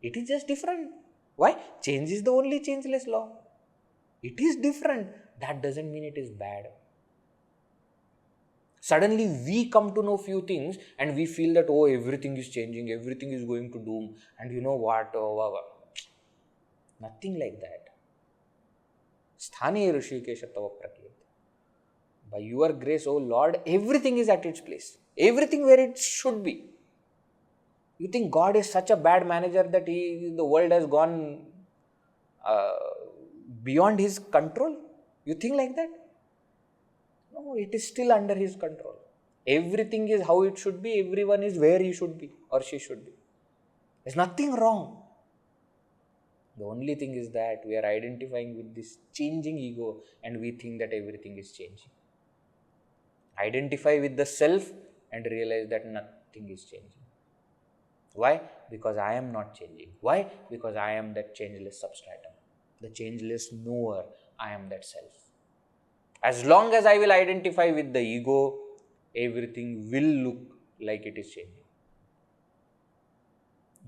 It is just different. Why? Change is the only changeless law. It is different. That doesn't mean it is bad. Suddenly we come to know few things and we feel that, oh, everything is changing, everything is going to doom. And you know what? Nothing like that. Sthane Rishikesha tava prakyate. By your grace, O Lord, everything is at its place. Everything where it should be. You think God is such a bad manager that the world has gone beyond his control? You think like that? No, it is still under his control. Everything is how it should be. Everyone is where he should be or she should be. There's nothing wrong. The only thing is that we are identifying with this changing ego and we think that everything is changing. Identify with the self and realize that nothing is changing. Why? Because I am not changing. Why? Because I am that changeless substratum. The changeless knower. I am that self. As long as I will identify with the ego, everything will look like it is changing.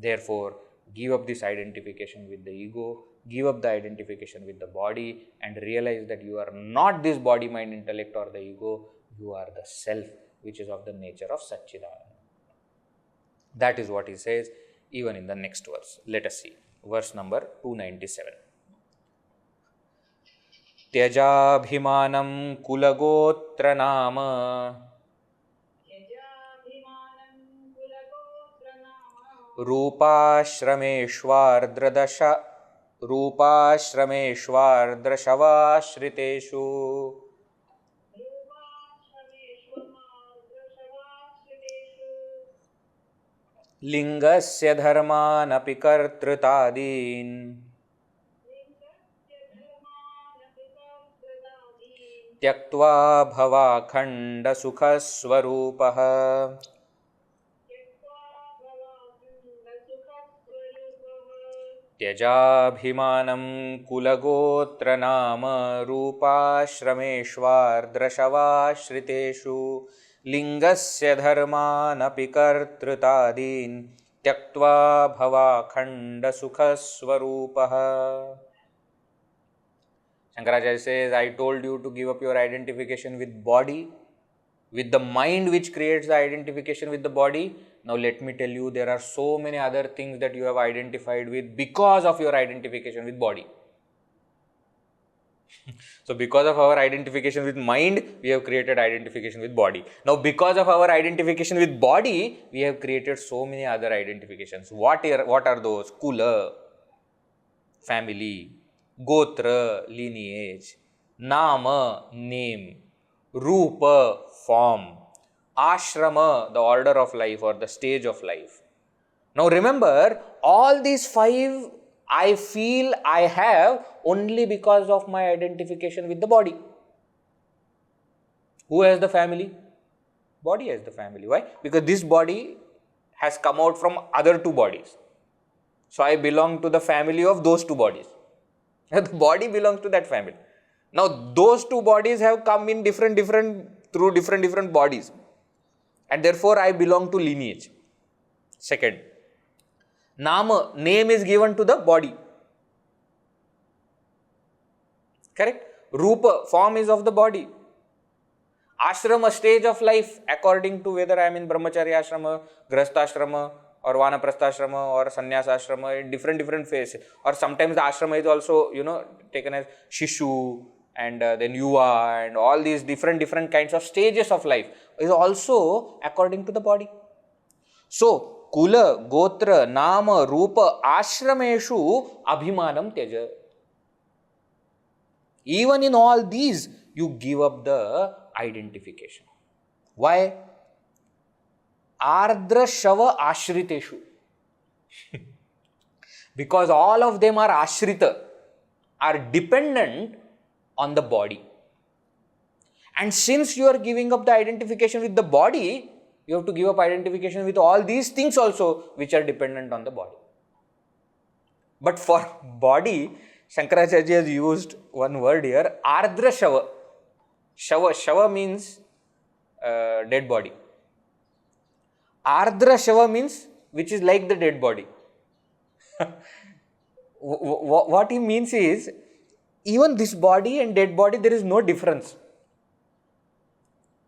Therefore, give up this identification with the ego, give up the identification with the body, and realize that you are not this body, mind, intellect or the ego, you are the self, which is of the nature of Satchidananda. That is what he says even in the next verse. Let us see. Verse number 297. Tyajābhimānaṃ kulagotranāma rūpāśrameṣvārdraśavāśriteṣu liṅgasya dharmānapi kartṛtādiṃs tyaktā bhavākhaṇḍasukhasvarūpaḥ tyajābhimānaṃ kulagotranāma rūpāśrameṣvārdraśavāśriteṣu liṅgasya dharmānapi kartṛtādiṃs tyaktā bhavākhaṇḍasukhasvarūpaḥ. Shankaracharya says, I told you to give up your identification with body, with the mind which creates the identification with the body. Now let me tell you, there are so many other things that you have identified with because of your identification with body. So because of our identification with mind, we have created identification with body. Now because of our identification with body, we have created so many other identifications. What are those? Kula, family; gotra, lineage; nama, name; rūpa, form; ashrama, the order of life or the stage of life. Now remember, all these five I feel I have only because of my identification with the body. Who has the family? Body has the family. Why? Because this body has come out from other two bodies. So I belong to the family of those two bodies. The body belongs to that family. Now those two bodies have come in different bodies, and therefore I belong to lineage. Second, nama, name is given to the body. Correct? Rūpa, form is of the body. Ashrama, stage of life, according to whether I am in brahmacharya ashrama, grihastha or vanaprastha ashrama or sannyasa ashrama, in different phases. Or sometimes the ashrama is also, taken as shishu and then yuva, and all these different kinds of stages of life is also according to the body. So, kula, gotra, nama, rūpa, ashrameshu abhimanam tyaja. Even in all these, you give up the identification. Why? Ardra-shava ashriteṣu. Because all of them are ashrita, are dependent on the body. And since you are giving up the identification with the body, you have to give up identification with all these things also which are dependent on the body. But for body, Shankaracharya has used one word here, ardra-shava. Shava means dead body. Ardra-shava means which is like the dead body. What he means is, even this body and dead body, there is no difference.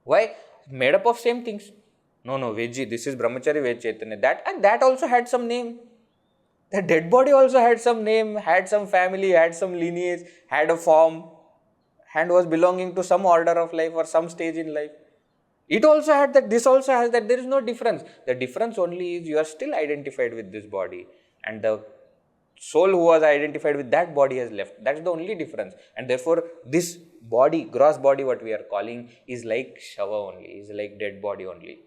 Why? Made up of same things. No, Veji, this is Brahmachari Ved Chaitanya. That also had some name. The dead body also had some name, had some family, had some lineage, had a form, and was belonging to some order of life or some stage in life. It also had that, this also has that. There is no difference. The difference only is you are still identified with this body, and the soul who was identified with that body has left. That's the only difference. And therefore, this body, gross body, what we are calling, is like shava only, is like dead body only.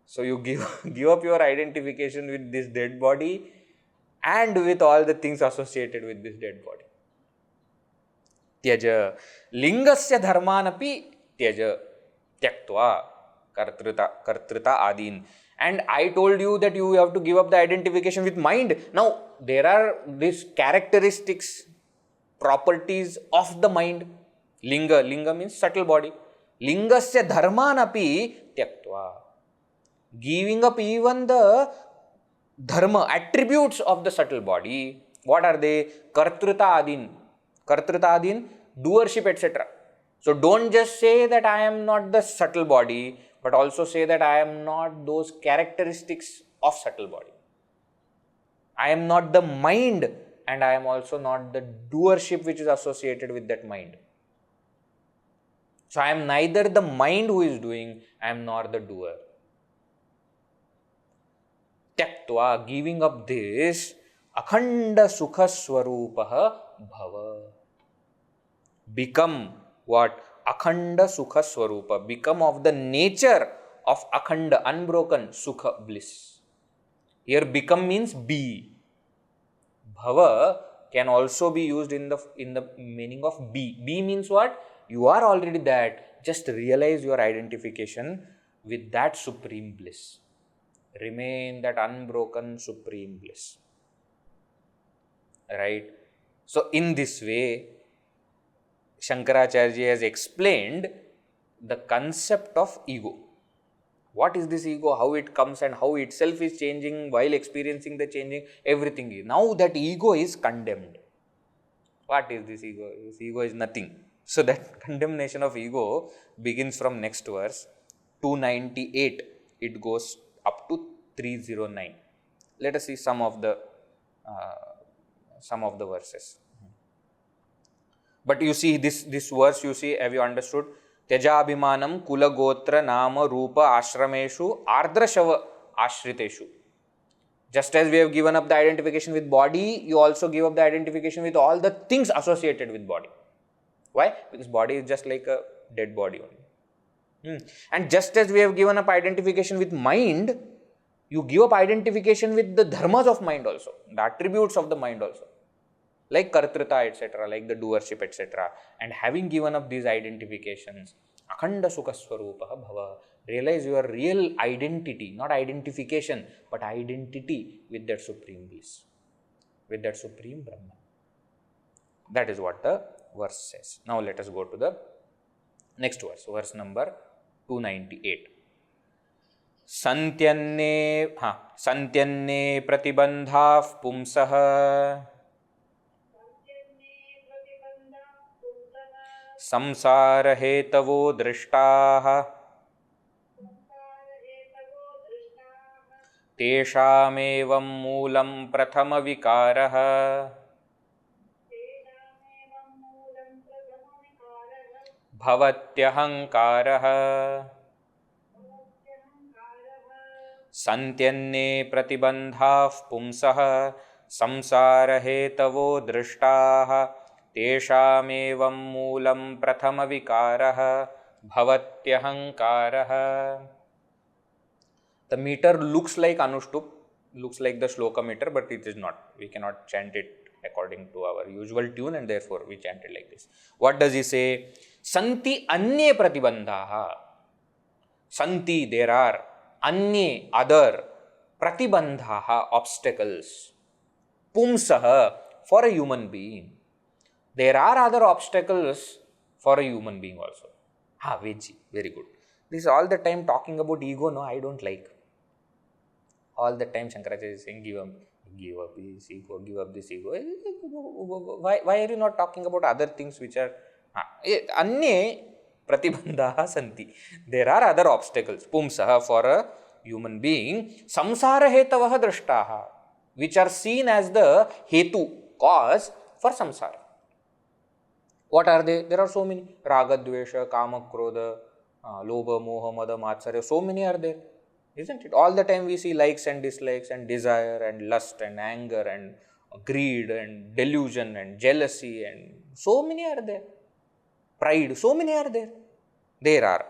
So you give up your identification with this dead body and with all the things associated with this dead body. Tyaja. Liṅgasya dharmānapi tyaja. Tyaktā. Kartṛtādiṃs. And I told you that you have to give up the identification with mind. Now, there are these characteristics, properties of the mind. Linga means subtle body. Liṅgasya dharmānapi tyaktā. Giving up even the dharma, attributes of the subtle body. What are they? Kartṛtādiṃ. Kartṛtādiṃ, doership, etc. So don't just say that I am not the subtle body, but also say that I am not those characteristics of subtle body. I am not the mind, and I am also not the doership which is associated with that mind. So I am neither the mind who is doing, I am nor the doer. Tyaktva, giving up this, akhanda-sukhasvarūpaḥ bhava. Become what? Akhanda-sukhasvarūpa. Become of the nature of akhanda, unbroken, sukha, bliss. Here become means be. Bhava can also be used in the meaning of be. Be means what? You are already that. Just realize your identification with that supreme bliss. Remain that unbroken supreme bliss. Right? So in this way, Shankaracharya has explained the concept of ego. What is this ego? How it comes and how itself is changing while experiencing the changing, everything is. Now that ego is condemned. What is this ego? This ego is nothing. So that condemnation of ego begins from next verse, 298. It goes up to 309. Let us see some of the verses. But you see this verse, you see, have you understood? Tyajābhimānaṃ kulagotranāma rūpāśrameṣvārdraśavāśriteṣu āśriteṣu. Just as we have given up the identification with body, you also give up the identification with all the things associated with body. Why? Because body is just like a dead body only. And just as we have given up identification with mind, you give up identification with the dharmas of mind also, the attributes of the mind also. Like kartṛtādiṃs, etc., like the doership, etc. And having given up these identifications, akhanda-sukhasvarūpaḥ bhava, realize your real identity, not identification, but identity with that supreme bliss, with that supreme Brahman. That is what the verse says. Now let us go to the next verse, verse number 298. Santyane pratibandhāः pumsah samsara-hetavo drishtāः teshāmevam mūlam prathama vikārah bhavatyahāṃkārah. Santyane pratibandhāः pumsah samsara-hetavo drishtāः teshāmevam mūlam prathama vikārah bhavatyahāṃkārah. The meter looks like Anushtup, looks like the shloka meter, but it is not. We cannot chant it according to our usual tune, and therefore we chant it like this. What does he say? Santi anye pratibandhaha. Santi, there are. Anye, other. Pratibandhaha, obstacles. Pumsaha, for a human being. There are other obstacles for a human being also. Veji, very good. This is all the time talking about ego, no, I don't like. All the time Shankaracharya is saying, give up this ego, give up this ego. Why are you not talking about other things which are... Anye pratibandhaha santi. There are other obstacles. Pumsaha, for a human being. Samsara-hetavah drishtāha, which are seen as the hetu, cause for samsara. What are they? There are so many. Raga, dvesha, kama, krodha, lobha, moha, mada, matsarya. So many are there. Isn't it? All the time we see likes and dislikes and desire and lust and anger and greed and delusion and jealousy, and so many are there. Pride, so many are there. There are.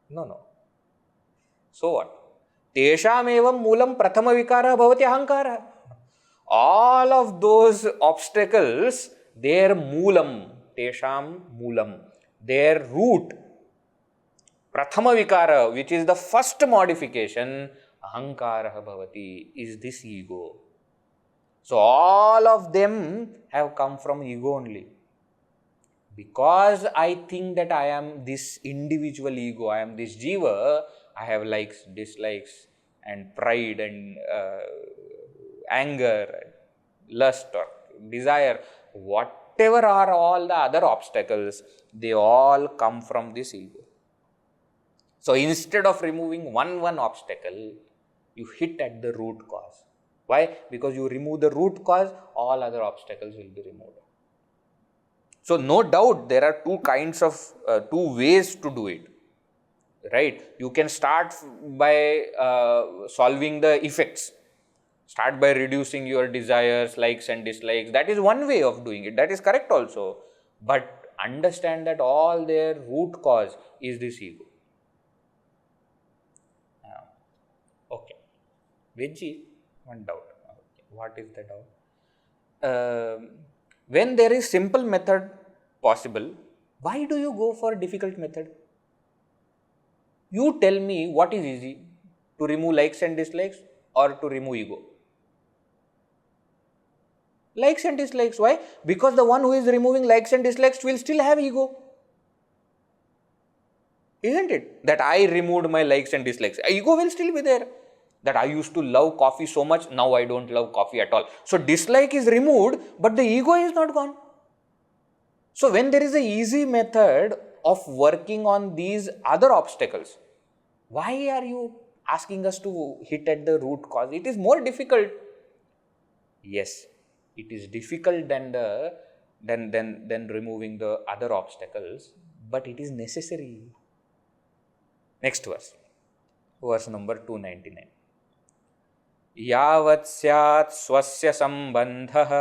No. So what? Teshamevam mūlam prathama vikārah bhavati ahaṃkārah. All of those obstacles, their mūlam, tesham mūlam, their root, prathama vikara, which is the first modification, ahaṃkārah bhavati, is this ego. So all of them have come from ego only. Because I think that I am this individual ego, I am this jiva, I have likes, dislikes, and pride, and anger, lust, or desire. Whatever are all the other obstacles, they all come from this ego. So instead of removing one obstacle, you hit at the root cause. Why? Because you remove the root cause, all other obstacles will be removed. So no doubt there are two ways to do it, right? You can start by solving the effects. Start by reducing your desires, likes and dislikes. That is one way of doing it. That is correct also. But understand that all their root cause is this ego. Okay. Veggie, one doubt. Okay. What is the doubt? When there is simple method possible, why do you go for difficult method? You tell me what is easy, to remove likes and dislikes or to remove ego? Likes and dislikes. Why? Because the one who is removing likes and dislikes will still have ego. Isn't it? That I removed my likes and dislikes. Ego will still be there. That I used to love coffee so much, now I don't love coffee at all. So dislike is removed, but the ego is not gone. So when there is an easy method of working on these other obstacles, why are you asking us to hit at the root cause? It is more difficult. Yes, it is difficult than removing the other obstacles, but it is necessary. Next verse. Verse number 299. यावत् स्यात् स्वस्य सम्बन्धः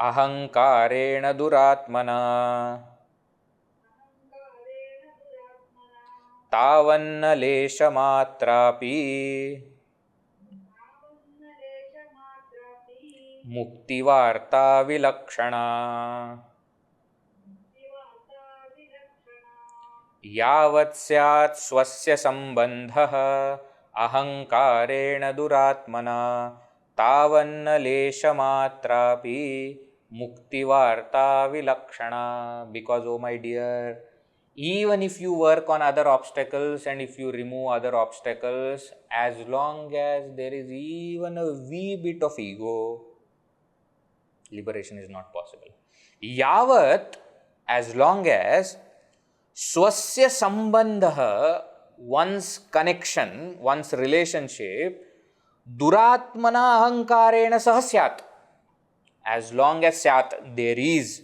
अहङ्कारेण दुरात्मना तावन्न लेशमात्रापि मुक्तिवार्ता विलक्षणा यावत् स्यात् स्वस्य सम्बन्धः अहङ्कारेण दुरात्मना तावन्न लेशमात्रापि मुक्तिवार्ता विलक्षणा. Because, oh my dear, even if you work on other obstacles and if you remove other obstacles, as long as there is even a wee bit of ego, liberation is not possible. Yavat, as long as swasya sambandha, one's connection, one's relationship, duratmana ahankarena sah syat. As long as syat, there is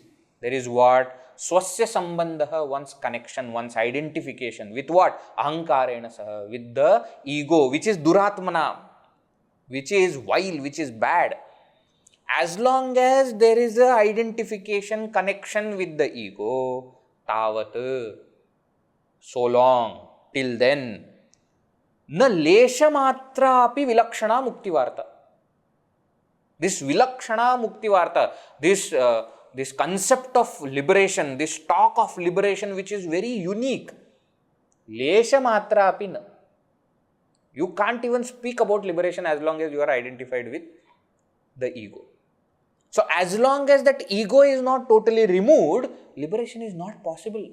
what? Swasya sambandha, one's connection, one's identification. With what? Ahankarena sah, with the ego, which is duratmana, which is vile, which is bad. As long as there is a identification, connection with the ego, tavat, so long, till then, na lesha matra api vilakshana muktivarta. This vilakshana muktivarta, this concept of liberation, this talk of liberation which is very unique, lesha matra api na. You can't even speak about liberation as long as you are identified with the ego. So as long as that ego is not totally removed, liberation is not possible.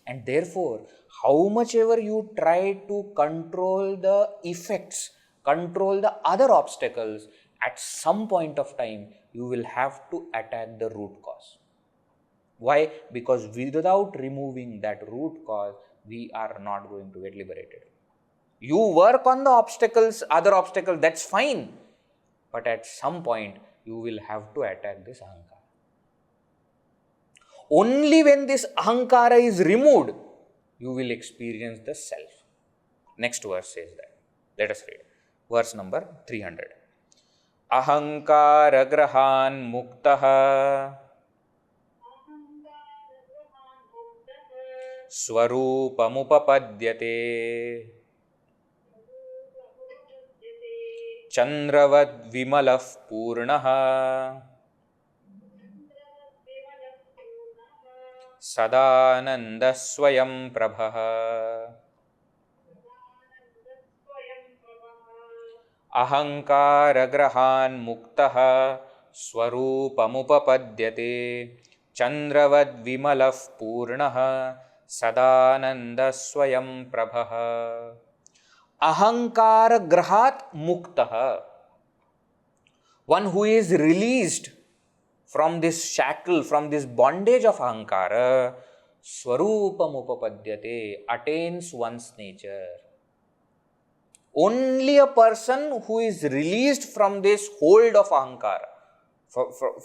And therefore, how much ever you try to control the effects, control the other obstacles, at some point of time, you will have to attack the root cause. Why? Because without removing that root cause, we are not going to get liberated. You work on the obstacles, other obstacles, that's fine. But at some point, you will have to attack this ahankara. Only when this ahankara is removed, you will experience the self. Next verse says that. Let us read. Verse number 300. Ahankara grahan muktaha swarupamupapadyate chandravadh vimalah purnah sadananda swayam prabha ahaṅkāragrahaन् muktah swarūpamupapadyate chandravadh vimalah purnah sadanandasvayam prabhah. Ahaṅkāragrahat muktah, one who is released from this shackle, from this bondage of ahaṅkāra, swarupamupapadyate, attains one's nature. Only a person who is released from this hold of ahaṅkāra,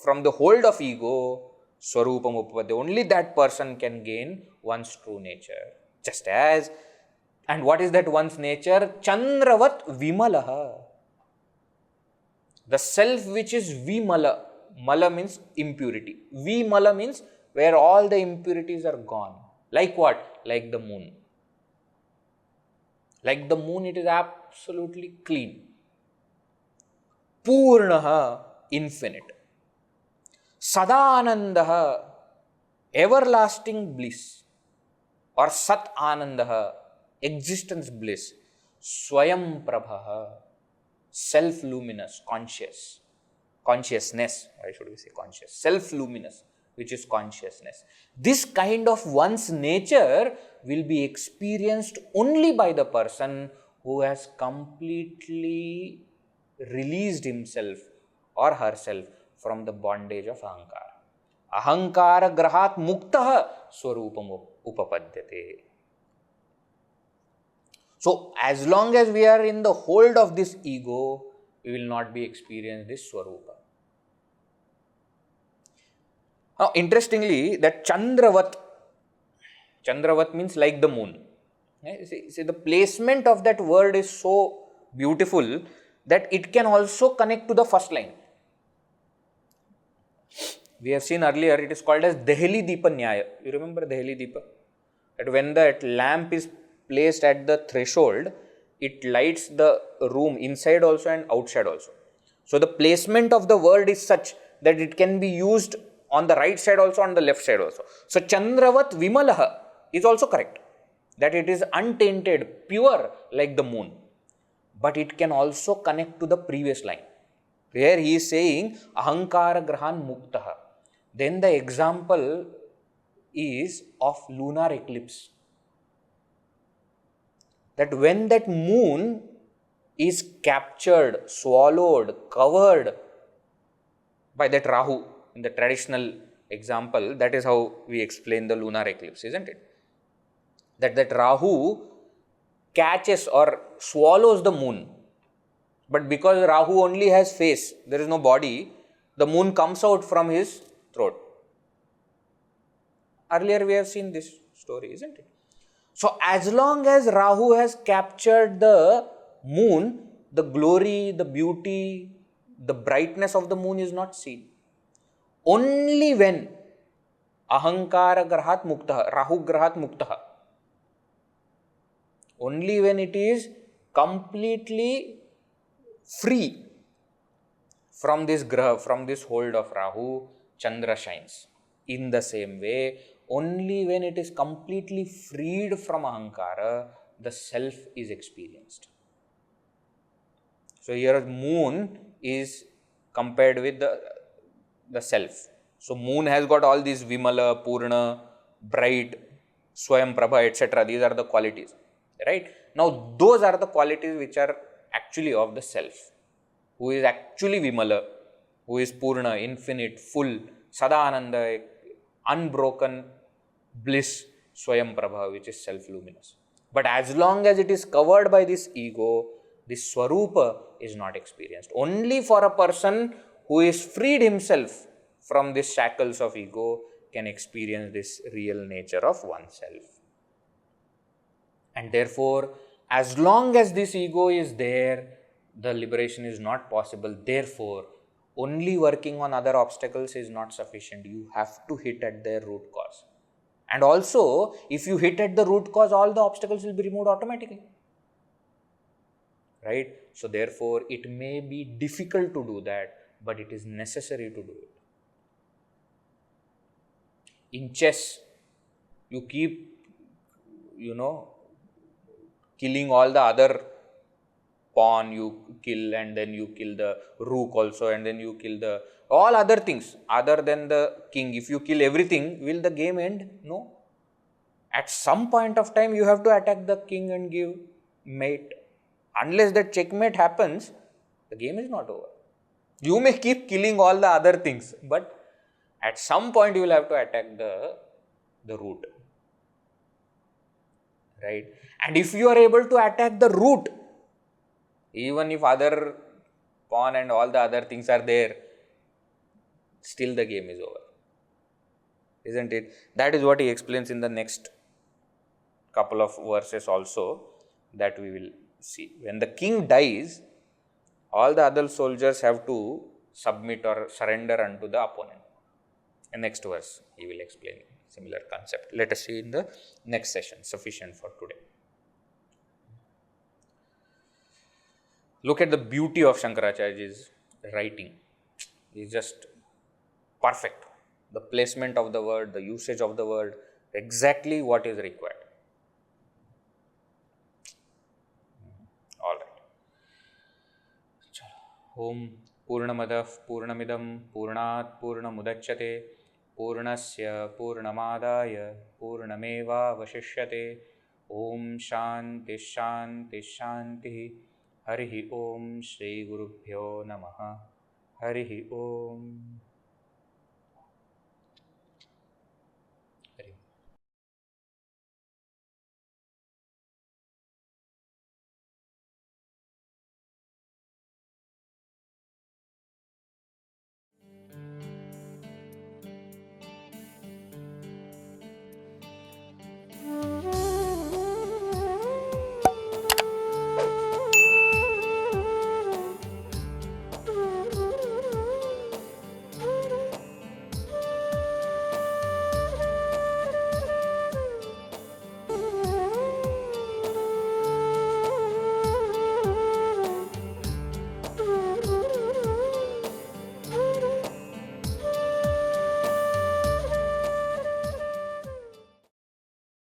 from the hold of ego, swarupamupapadyate, only that person can gain one's true nature. Just as, and what is that one's nature? Chandravat vimalah. The self which is vimala. Mala means impurity. Vimala means where all the impurities are gone. Like what? Like the moon. Like the moon, it is absolutely clean. Purnaha, infinite. Sadanandaha, everlasting bliss. Or Sat Anandaha, existence bliss. Swayam Prabhaha, self-luminous, consciousness, why should we say conscious? Self-luminous, which is consciousness. This kind of one's nature will be experienced only by the person who has completely released himself or herself from the bondage of ahaṅkāra. Ahaṅkāragrahat muktah swarupam upapadyate. So, as long as we are in the hold of this ego, we will not be experiencing this swarupa. Now, interestingly, that Chandravat means like the moon. See, the placement of that word is so beautiful that it can also connect to the first line. We have seen earlier, it is called as Dehli Deepa Nyaya. You remember Dehli Deepa? That when that lamp is placed at the threshold, it lights the room inside also and outside also. So, the placement of the word is such that it can be used on the right side also, on the left side also. So, Chandravat Vimalah is also correct, that it is untainted, pure like the moon. But it can also connect to the previous line, where he is saying Ahaṅkāragrahan muktah. Then the example is of lunar eclipse. That when that moon is captured, swallowed, covered by that Rahu, in the traditional example, that is how we explain the lunar eclipse, isn't it? That Rahu catches or swallows the moon. But because Rahu only has face, there is no body, the moon comes out from his throat. Earlier we have seen this story, isn't it? So, as long as Rahu has captured the moon, the glory, the beauty, the brightness of the moon is not seen. Only when Ahaṅkāragrahat muktah, Rahu grahat muktah, only when it is completely free from this graha, from this hold of Rahu, Chandra shines. In the same way, only when it is completely freed from ahaṅkāra, the self is experienced. So, here moon is compared with the self. So, moon has got all these Vimala, Purna, bright, Swayam Prabha, etc. These are the qualities, right? Now, those are the qualities which are actually of the self, who is actually Vimala, who is Purna, infinite, full, Sadananda, unbroken bliss, Swayam Prabha, which is self-luminous. But as long as it is covered by this ego, this Swarupa is not experienced. Only for a person who is freed himself from these shackles of ego can experience this real nature of oneself. And therefore, as long as this ego is there, the liberation is not possible. Therefore, only working on other obstacles is not sufficient. You have to hit at their root cause. And also, if you hit at the root cause, all the obstacles will be removed automatically. Right? So, therefore, it may be difficult to do that, but it is necessary to do it. In chess, you keep, killing all the other pawn you kill, and then you kill the rook also, and then you kill the all other things other than the king. If you kill everything, will the game end? No. At some point of time, you have to attack the king and give mate. Unless that checkmate happens, the game is not over. You may keep killing all the other things, but at some point you will have to attack the root. Right? And if you are able to attack the root, even if other pawn and all the other things are there, still the game is over. Isn't it? That is what he explains in the next couple of verses also, that we will see. When the king dies, all the other soldiers have to submit or surrender unto the opponent. In next verse, he will explain similar concept. Let us see in the next session. Sufficient for today. Look at the beauty of Shankaracharya's writing. It's just perfect. The placement of the word, the usage of the word, exactly what is required. All right. Om Purnamadah Purnamidam Purnat Purnamudachyate Purnasya Purnamadaya Purnameva Vashishyate. Om Shanti Shanti Shanti. Harihi Om Shri Gurubhyo Namaha. Harihi Om.